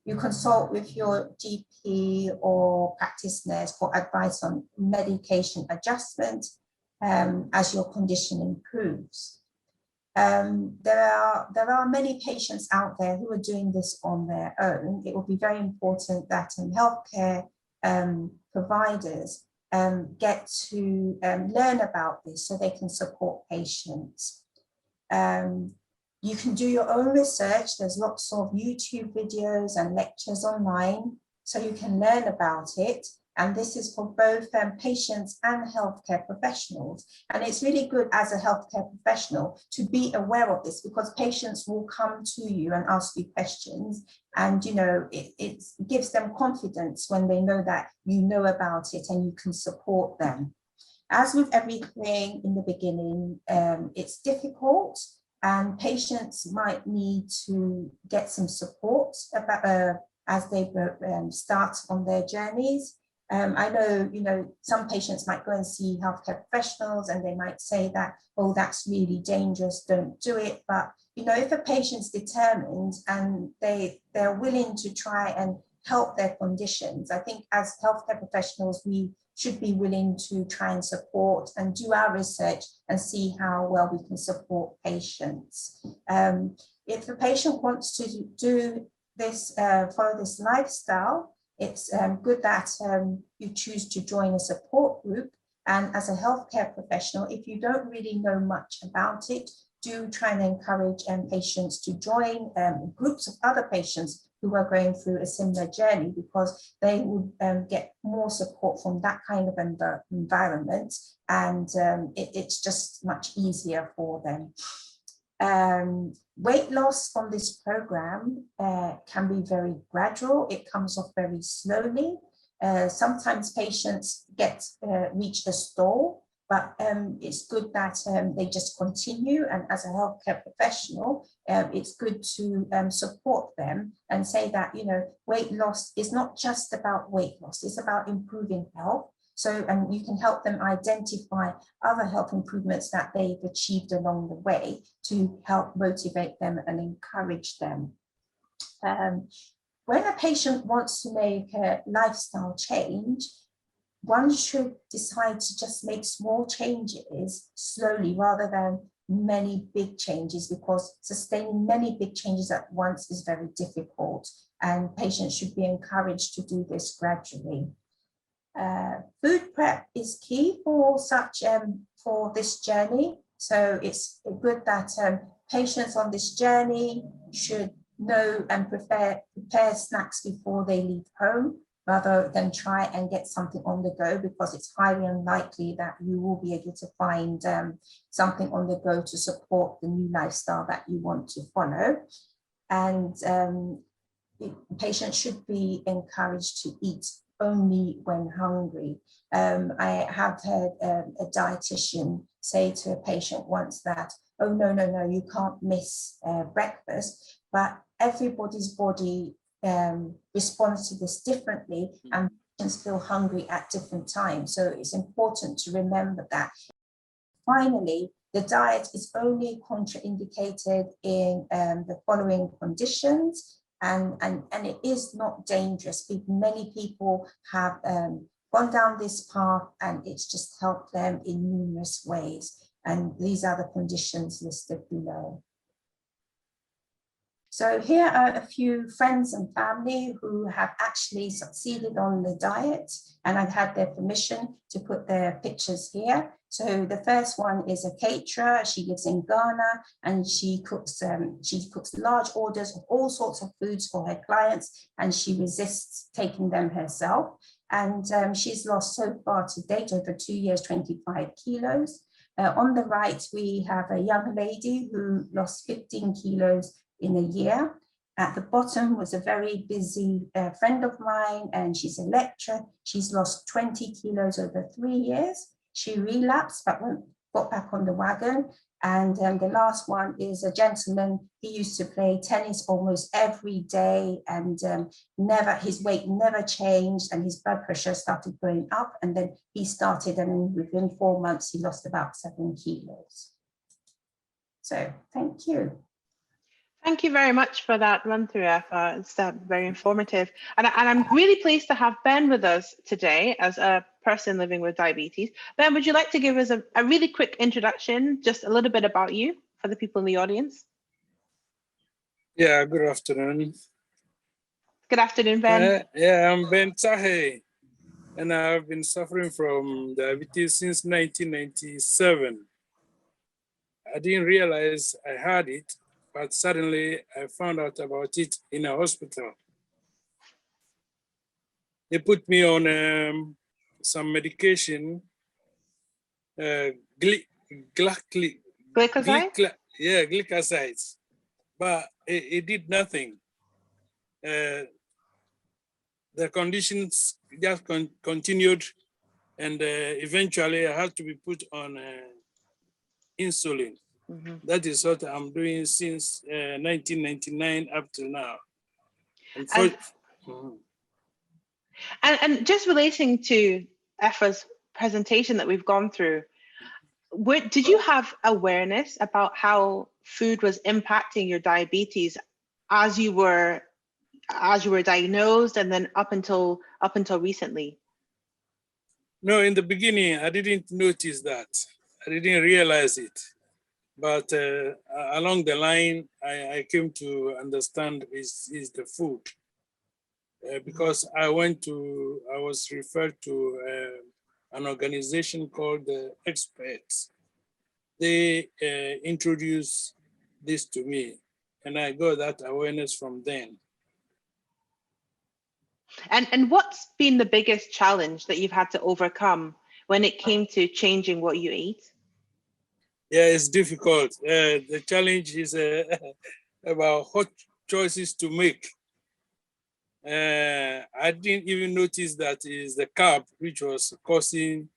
you consult with your GP or practice nurse for advice on medication adjustment as your condition improves. There are many patients out there who are doing this on their own. It will be very important that healthcare providers get to learn about this so they can support patients. You can do your own research. There's lots of YouTube videos and lectures online, so you can learn about it. And this is for both patients and healthcare professionals. And it's really good as a healthcare professional to be aware of this, because patients will come to you and ask you questions. And, it gives them confidence when they know that you know about it and you can support them. As with everything in the beginning, it's difficult. And patients might need to get some support about, as they start on their journeys. I know, some patients might go and see healthcare professionals and they might say that, oh, that's really dangerous, don't do it. But, if a patient's determined and they're willing to try and help their conditions, I think as healthcare professionals, we should be willing to try and support and do our research and see how well we can support patients. If the patient wants to do this, follow this lifestyle, it's good that you choose to join a support group. And as a healthcare professional, if you don't really know much about it, do try and encourage patients to join groups of other patients who are going through a similar journey, because they would get more support from that kind of environment, and it's just much easier for them. Weight loss from this program can be very gradual. It comes off very slowly. Sometimes patients reach the stall, but it's good that they just continue. And as a healthcare professional, it's good to support them and say that, weight loss is not just about weight loss, it's about improving health. So, and you can help them identify other health improvements that they've achieved along the way to help motivate them and encourage them. When a patient wants to make a lifestyle change, one should decide to just make small changes slowly rather than many big changes, because sustaining many big changes at once is very difficult, and patients should be encouraged to do this gradually. Food prep is key for for this journey. So it's good that patients on this journey should know and prepare snacks before they leave home, rather than try and get something on the go, because it's highly unlikely that you will be able to find something on the go to support the new lifestyle that you want to follow. And patients should be encouraged to eat only when hungry. I have heard a dietitian say to a patient once that, oh, no, you can't miss breakfast, but everybody's body responds to this differently, and patients feel hungry at different times. So it's important to remember that. Finally, the diet is only contraindicated in the following conditions. And it is not dangerous. Many people have gone down this path, and it's just helped them in numerous ways. And these are the conditions listed below. So here are a few friends and family who have actually succeeded on the diet, and I've had their permission to put their pictures here. So the first one is a caterer. She lives in Ghana, and she cooks large orders of all sorts of foods for her clients, and she resists taking them herself. And she's lost so far to date, over 2 years, 25 kilos. On the right, we have a young lady who lost 15 kilos in a year. At the bottom was a very busy friend of mine, and she's a lecturer. She's lost 20 kilos over 3 years. She relapsed, but got back on the wagon. And the last one is a gentleman. He used to play tennis almost every day, and his weight never changed, and his blood pressure started going up. And then he started, and within 4 months, he lost about 7 kilos. So thank you. Thank you very much for that run through, Afa. It's very informative. And I'm really pleased to have Ben with us today as a person living with diabetes. Ben, would you like to give us a really quick introduction, just a little bit about you for the people in the audience? Yeah, good afternoon. Good afternoon, Ben. Yeah, I'm Ben Tahe, and I've been suffering from diabetes since 1997. I didn't realize I had it, but suddenly I found out about it in a hospital. They put me on some medication, glycosides, but it did nothing. The conditions just continued, and eventually I had to be put on insulin. Mm-hmm. That is what I'm doing since 1999 up to now. And just relating to Afa's presentation that we've gone through, did you have awareness about how food was impacting your diabetes as you were diagnosed, and then up until recently? No, in the beginning, I didn't notice that. I didn't realize it. But along the line, I came to understand is the food. Because I was referred to an organization called the Experts. They introduced this to me, and I got that awareness from them. And what's been the biggest challenge that you've had to overcome when it came to changing what you eat? Yeah, it's difficult. The challenge is about what choices to make. I didn't even notice that is the carb which was causing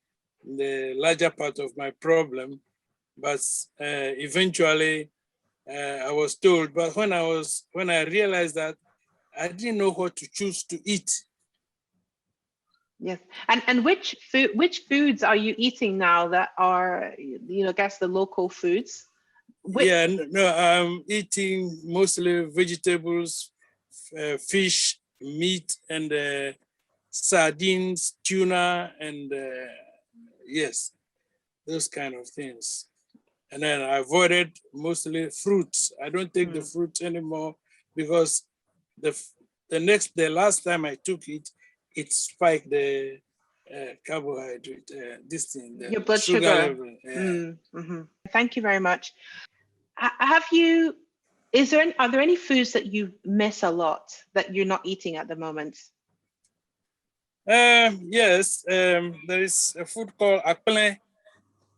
the larger part of my problem, but eventually I was told. But when I realized that, I didn't know what to choose to eat. Yes, and which foods are you eating now that are, I guess, the local foods? Yeah, no, I'm eating mostly vegetables, fish, meat, and sardines, tuna, and yes, those kind of things. And then I avoided mostly fruits. I don't take the fruits anymore because the last time I took it, it spiked the carbohydrate, this thing, your blood sugar level. Yeah. Thank you very much. Are there any foods that you miss a lot that you're not eating at the moment? Yes, there is a food called Ackee,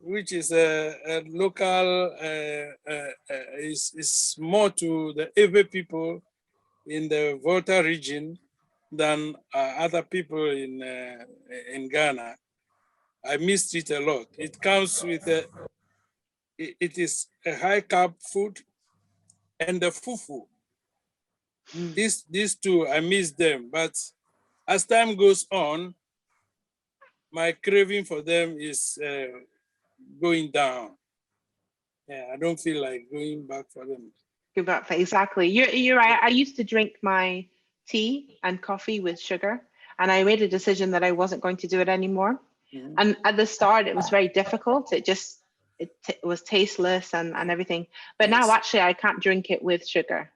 which is a local, is more to the Ewe people in the Volta region than other people in Ghana. I missed it a lot. It comes with it is a high carb food, and the fufu. These two, I miss them. But as time goes on, my craving for them is going down. Yeah, I don't feel like going back for them. Exactly. You're right. I used to drink my tea and coffee with sugar, and I made a decision that I wasn't going to do it anymore. Mm-hmm. And at the start, it was very difficult. It was tasteless and everything. But yes. Now, actually, I can't drink it with sugar.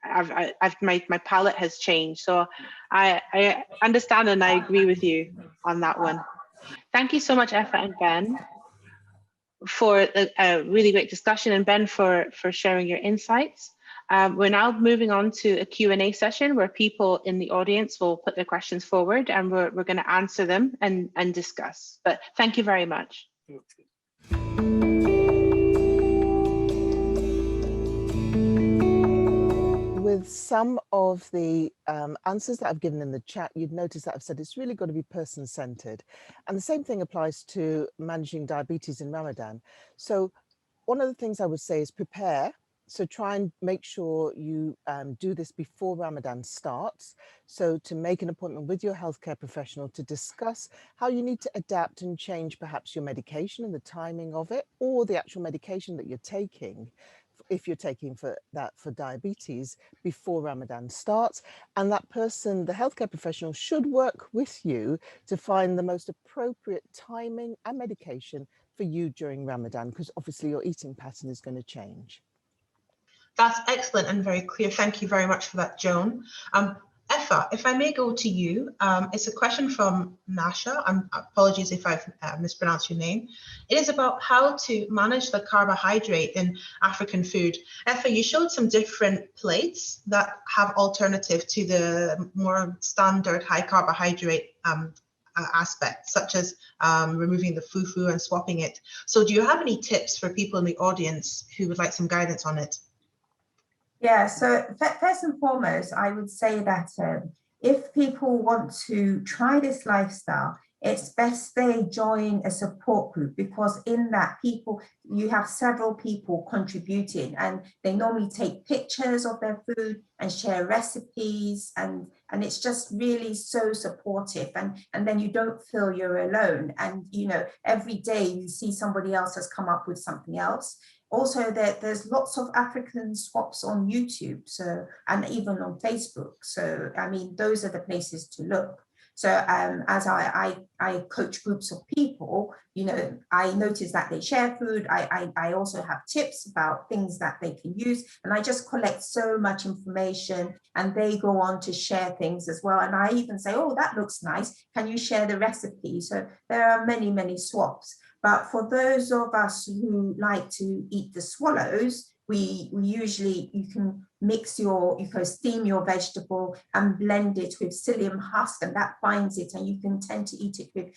My palate has changed. So I understand and I agree with you on that one. Thank you so much, Afa and Ben, for a really great discussion, and Ben for sharing your insights. We're now moving on to a Q&A session where people in the audience will put their questions forward, and we're going to answer them and discuss. But thank you very much. With some of the answers that I've given in the chat, you'd notice that I've said it's really got to be person-centered. And the same thing applies to managing diabetes in Ramadan. So one of the things I would say is prepare. So try and make sure you do this before Ramadan starts. So to make an appointment with your healthcare professional to discuss how you need to adapt and change perhaps your medication and the timing of it, or the actual medication that you're taking, if you're taking for diabetes before Ramadan starts. And that person, the healthcare professional, should work with you to find the most appropriate timing and medication for you during Ramadan, because obviously your eating pattern is going to change. That's excellent and very clear. Thank you very much for that, Joan. Effa, if I may go to you, it's a question from Nasha. Apologies if I've mispronounced your name. It is about how to manage the carbohydrate in African food. Effa, you showed some different plates that have alternative to the more standard high carbohydrate aspects, such as removing the fufu and swapping it. So do you have any tips for people in the audience who would like some guidance on it? Yeah, so first and foremost, I would say that if people want to try this lifestyle, it's best they join a support group, because in that you have several people contributing, and they normally take pictures of their food and share recipes, and it's just really so supportive, and then you don't feel you're alone, and every day you see somebody else has come up with something else. Also, there's lots of African swaps on YouTube, and even on Facebook. So, I mean, those are the places to look. So, as I coach groups of people, I notice that they share food. I also have tips about things that they can use, and I just collect so much information, and they go on to share things as well. And I even say, oh, that looks nice. Can you share the recipe? So there are many, many swaps. But for those of us who like to eat the swallows, we usually, you can steam your vegetable and blend it with psyllium husk, and that binds it, and you can tend to eat it with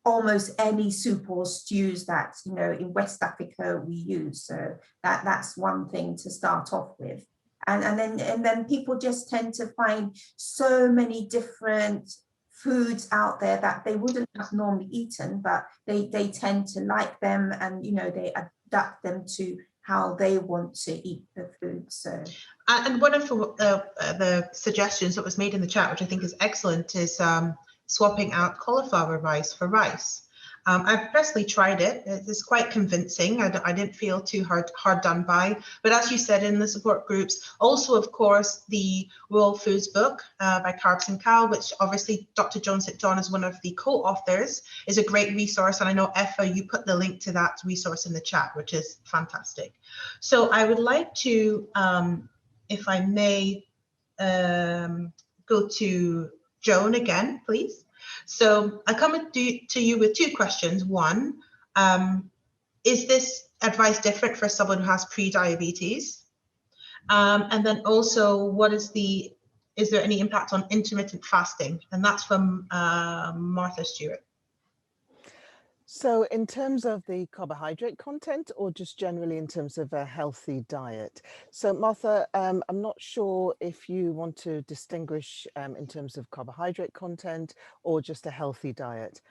almost any soup or stews that, in West Africa we use. So that's one thing to start off with. And then people just tend to find so many different foods out there that they wouldn't have normally eaten, but they tend to like them, and they adapt them to how they want to eat the food. So, and one of the suggestions that was made in the chat, which I think is excellent, is swapping out cauliflower rice for rice. I've personally tried it. It's quite convincing. I didn't feel too hard done by. But as you said, in the support groups, also, of course, the World Foods book by Carbs and Cal, which obviously Dr. Joan St. John is one of the co-authors, is a great resource. And I know, Effa, you put the link to that resource in the chat, which is fantastic. So I would like to, if I may, go to Joan again, please. So I come to you with two questions. One, is this advice different for someone who has pre-diabetes? And then also, is there any impact on intermittent fasting? And that's from Martha Stewart. So in terms of the carbohydrate content, or just generally in terms of a healthy diet? So Martha, I'm not sure if you want to distinguish in terms of carbohydrate content or just a healthy diet.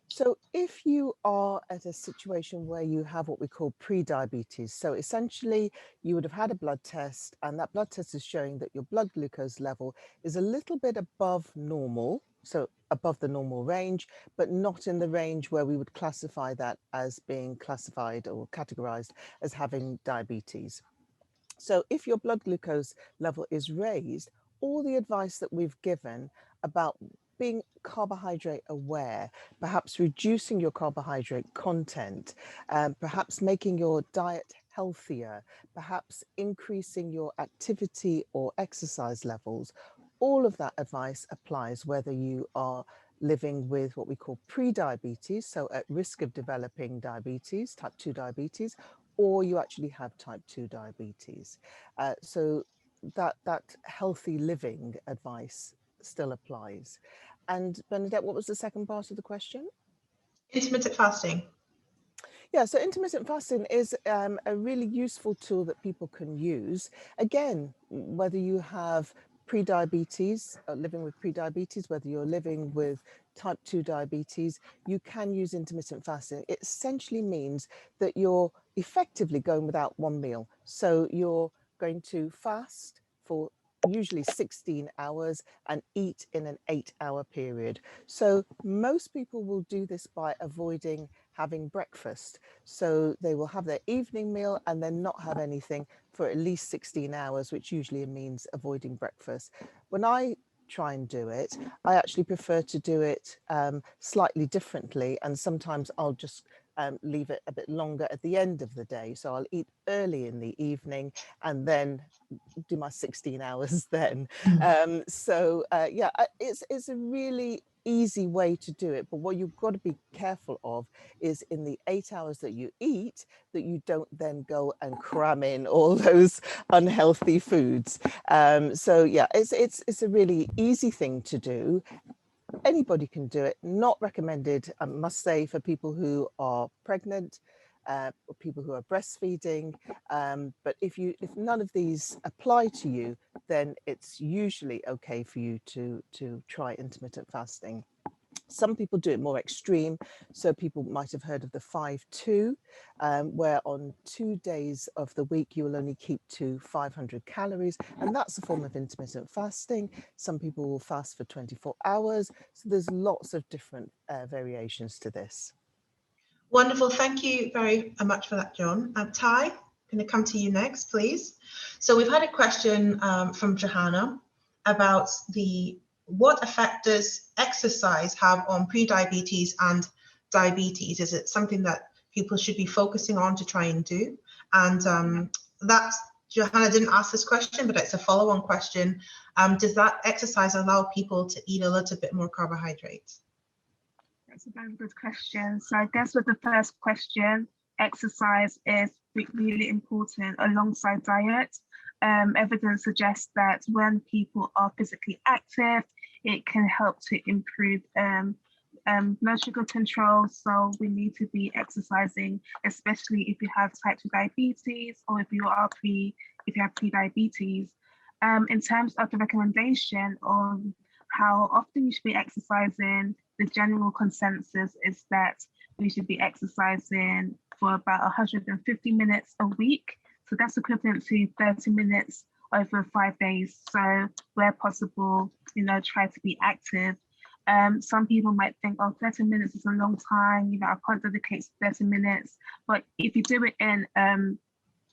So if you are at a situation where you have what we call pre-diabetes, so essentially you would have had a blood test, and that blood test is showing that your blood glucose level is a little bit above normal, so above the normal range, but not in the range where we would classify that as being classified or categorized as having diabetes. So if your blood glucose level is raised, all the advice that we've given about being carbohydrate aware, perhaps reducing your carbohydrate content, perhaps making your diet healthier, perhaps increasing your activity or exercise levels, all of that advice applies whether you are living with what we call pre-diabetes, so at risk of developing diabetes, type 2 diabetes, or you actually have type 2 diabetes. So that healthy living advice still applies. And Bernadette, what was the second part of the question? Intermittent fasting. Yeah, so intermittent fasting is a really useful tool that people can use. Again, whether you have pre-diabetes, living with pre-diabetes, whether you're living with type 2 diabetes, you can use intermittent fasting. It essentially means that you're effectively going without one meal. So you're going to fast for usually 16 hours and eat in an 8-hour period. So most people will do this by avoiding having breakfast. So they will have their evening meal and then not have anything for at least 16 hours, which usually means avoiding breakfast. When I try and do it, I actually prefer to do it slightly differently, and sometimes I'll just leave it a bit longer at the end of the day. So I'll eat early in the evening and then do my 16 hours then. Yeah, it's a really easy way to do it, but what you've got to be careful of is in the 8 hours that you eat, that you don't then go and cram in all those unhealthy foods. So yeah, it's a really easy thing to do. Anybody can do it. Not recommended, I must say, for people who are pregnant, or people who are breastfeeding. But if none of these apply to you, then it's usually okay for you to try intermittent fasting. Some people do it more extreme. So people might have heard of the 5-2, where on 2 days of the week, you will only keep to 500 calories. And that's a form of intermittent fasting. Some people will fast for 24 hours. So there's lots of different variations to this. Wonderful. Thank you very much for that, John. Ty, going to come to you next, please. So we've had a question from Johanna about what effect does exercise have on pre-diabetes and diabetes? Is it something that people should be focusing on to try and do? And that's, Johanna didn't ask this question, but it's a follow-on question. Does that exercise allow people to eat a little bit more carbohydrates? That's a very good question. So I guess with the first question, exercise is really important alongside diet. Evidence suggests that when people are physically active, it can help to improve blood sugar control. So we need to be exercising, especially if you have type 2 diabetes or if you have pre-diabetes. In terms of the recommendation on how often you should be exercising, the general consensus is that we should be exercising for about 150 minutes a week. So that's equivalent to 30 minutes over 5 days. So where possible, try to be active. Some people might think, 30 minutes is a long time, I can't dedicate 30 minutes. But if you do it in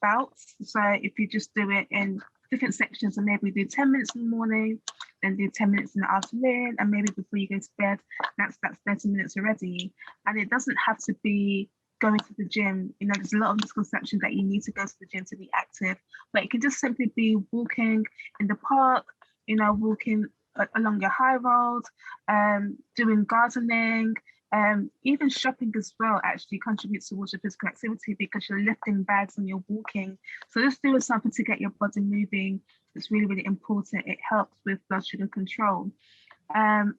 bouts, so if you just do it in different sections, and maybe do 10 minutes in the morning, then do 10 minutes in the afternoon, and maybe before you go to bed, that's 30 minutes already. And it doesn't have to be going to the gym. There's a lot of misconception that you need to go to the gym to be active, but it can just simply be walking in the park, walking along your high road, doing gardening, even shopping as well actually contributes towards your physical activity because you're lifting bags and you're walking. So just doing something to get your body moving is really, really important. It helps with blood sugar control. And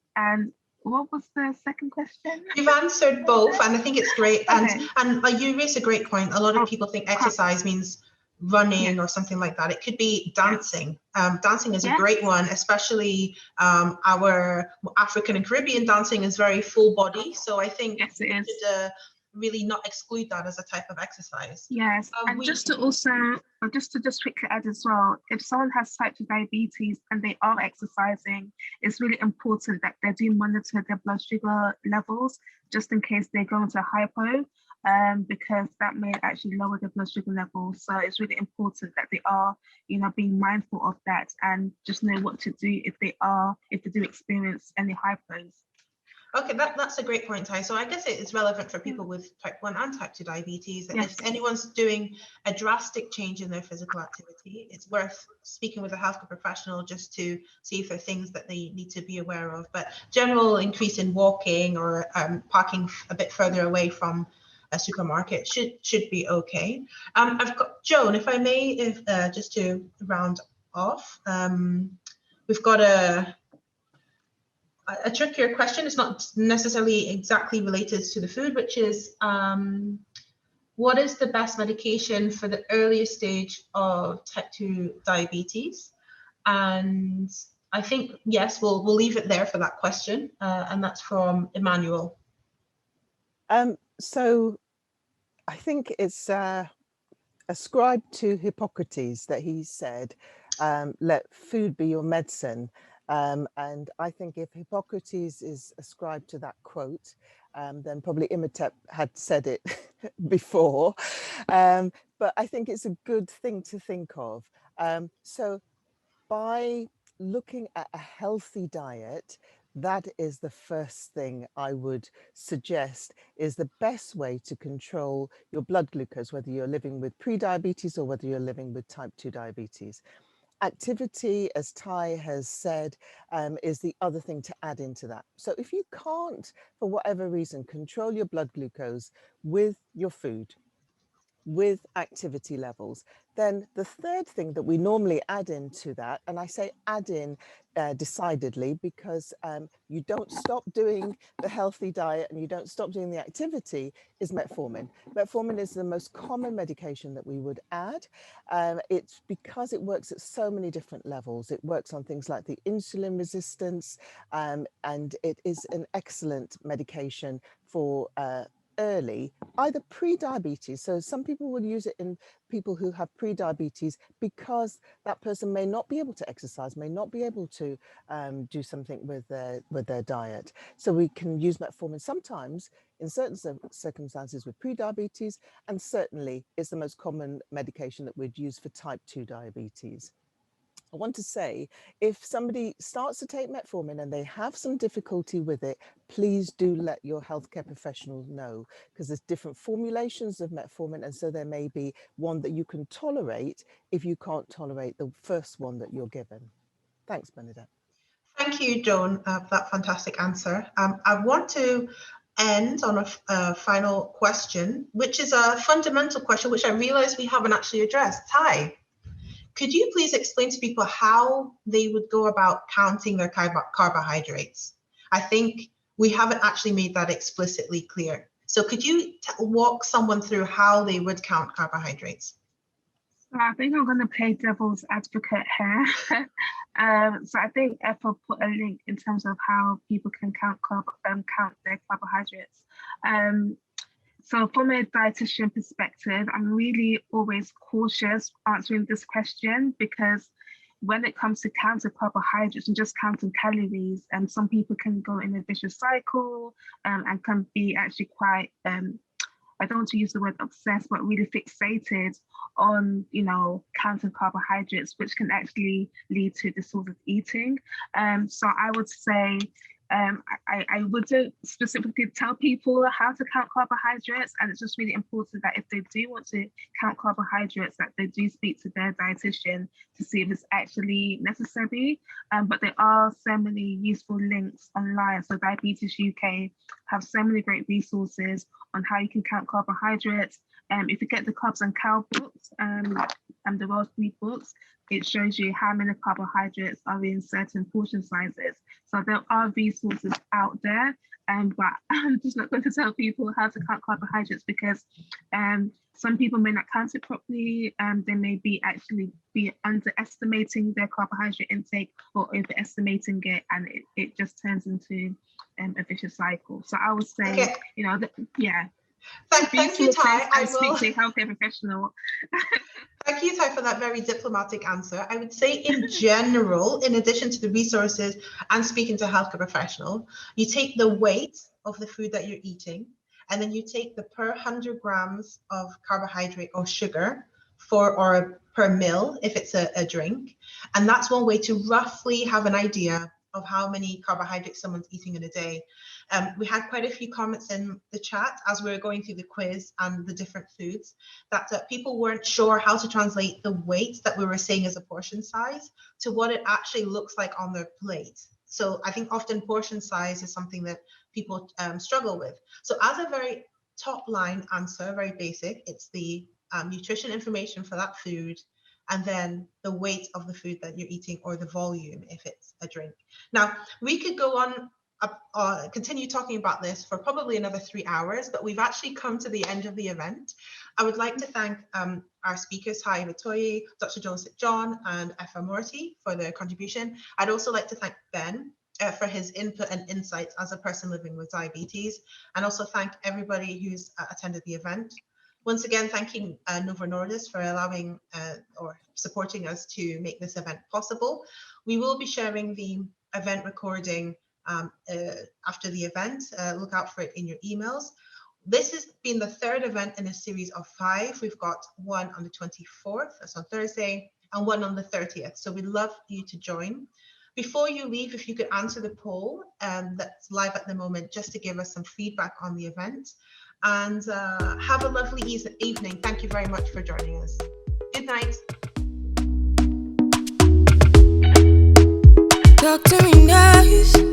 what was the second question? You've answered both, and I think it's great. Okay. And you raised a great point. A lot of people think exercise means running or something like that. It could be dancing. Dancing is a great one, especially our African and Caribbean dancing is very full body. So I think we should really not exclude that as a type of exercise. Yes, and just to quickly add as well, if someone has type 2 diabetes and they are exercising, it's really important that they do monitor their blood sugar levels just in case they go into hypo, because that may actually lower the blood sugar levels. So it's really important that they are, being mindful of that and just know what to do if they do experience any hypos. Okay, that's a great point, Ty. So I guess it is relevant for people with type 1 and type 2 diabetes. Yes. If anyone's doing a drastic change in their physical activity, it's worth speaking with a healthcare professional just to see if there are things that they need to be aware of. But general increase in walking or parking a bit further away from a supermarket should be okay. I've got Joan, if I may, just to round off, we've got a trickier question. It's not necessarily exactly related to the food, which is what is the best medication for the earliest stage of type 2 diabetes? And I think, yes, we'll leave it there for that question. And that's from Emmanuel. So I think it's ascribed to Hippocrates that he said, let food be your medicine. And I think if Hippocrates is ascribed to that quote, then probably Imhotep had said it before. But I think it's a good thing to think of. So by looking at a healthy diet, that is the first thing I would suggest is the best way to control your blood glucose, whether you're living with pre-diabetes or whether you're living with type 2 diabetes. Activity, as Ty has said, is the other thing to add into that. So if you can't, for whatever reason, control your blood glucose with your food, with activity levels, then the third thing that we normally add into that, and I say add in decidedly, because you don't stop doing the healthy diet and you don't stop doing the activity, is metformin. Metformin is the most common medication that we would add. It's because it works at so many different levels. It works on things like the insulin resistance, and it is an excellent medication for early, either pre-diabetes. So some people will use it in people who have pre-diabetes because that person may not be able to exercise, may not be able to do something with their diet. So we can use metformin sometimes in certain circumstances with pre-diabetes, and certainly it's the most common medication that we'd use for type 2 diabetes. I want to say, if somebody starts to take metformin and they have some difficulty with it, please do let your healthcare professional know, because there's different formulations of metformin, and so there may be one that you can tolerate if you can't tolerate the first one that you're given. Thanks, Bernadette. Thank you, Joan, for that fantastic answer. I want to end on a final question, which is a fundamental question, which I realize we haven't actually addressed. Ty, could you please explain to people how they would go about counting their carbohydrates? I think we haven't actually made that explicitly clear. So could you walk someone through how they would count carbohydrates? So I think I'm going to play devil's advocate here. So I think Ethel put a link in terms of how people can count their carbohydrates. So from a dietitian perspective, I'm really always cautious answering this question, because when it comes to counting carbohydrates and just counting calories, some people can go in a vicious cycle and can be actually quite, I don't want to use the word obsessed, but really fixated on, counting carbohydrates, which can actually lead to disordered eating. So I would say, I wouldn't specifically tell people how to count carbohydrates, and it's just really important that if they do want to count carbohydrates, that they do speak to their dietitian to see if it's actually necessary. But there are so many useful links online. So Diabetes UK have so many great resources on how you can count carbohydrates. If you get the Carbs and Cow books and the World Food books, it shows you how many carbohydrates are in certain portion sizes. So there are resources out there, but I'm just not going to tell people how to count carbohydrates, because some people may not count it properly. They may be underestimating their carbohydrate intake or overestimating it, and it just turns into a vicious cycle. So I would say, okay. Yeah. Thank you, Ty. I will speak to a healthcare professional. Thank you, Ty, for that very diplomatic answer. I would say in general, in addition to the resources and speaking to a healthcare professional, you take the weight of the food that you're eating, and then you take the per 100 grams of carbohydrate or sugar or per meal if it's a drink. And that's one way to roughly have an idea of how many carbohydrates someone's eating in a day. We had quite a few comments in the chat as we were going through the quiz and the different foods that people weren't sure how to translate the weight that we were saying as a portion size to what it actually looks like on their plate. So I think often portion size is something that people struggle with. So as a very top line answer, very basic, it's the nutrition information for that food, and then the weight of the food that you're eating, or the volume if it's a drink. Now, we could go on continue talking about this for probably another 3 hours, but we've actually come to the end of the event. I would like to thank our speakers, Hai Matoye, Dr. Joseph John, and Efa Morty for their contribution. I'd also like to thank Ben for his input and insights as a person living with diabetes, and also thank everybody who's attended the event. Once again, thanking Novo Nordisk for allowing or supporting us to make this event possible. We will be sharing the event recording after the event. Look out for it in your emails. This has been the third event in a series of 5. We've got one on the 24th, that's on Thursday, and one on the 30th. So we'd love you to join. Before you leave, if you could answer the poll that's live at the moment, just to give us some feedback on the event. And have a lovely evening. Thank you very much for joining us. Good night. Talk to me nice.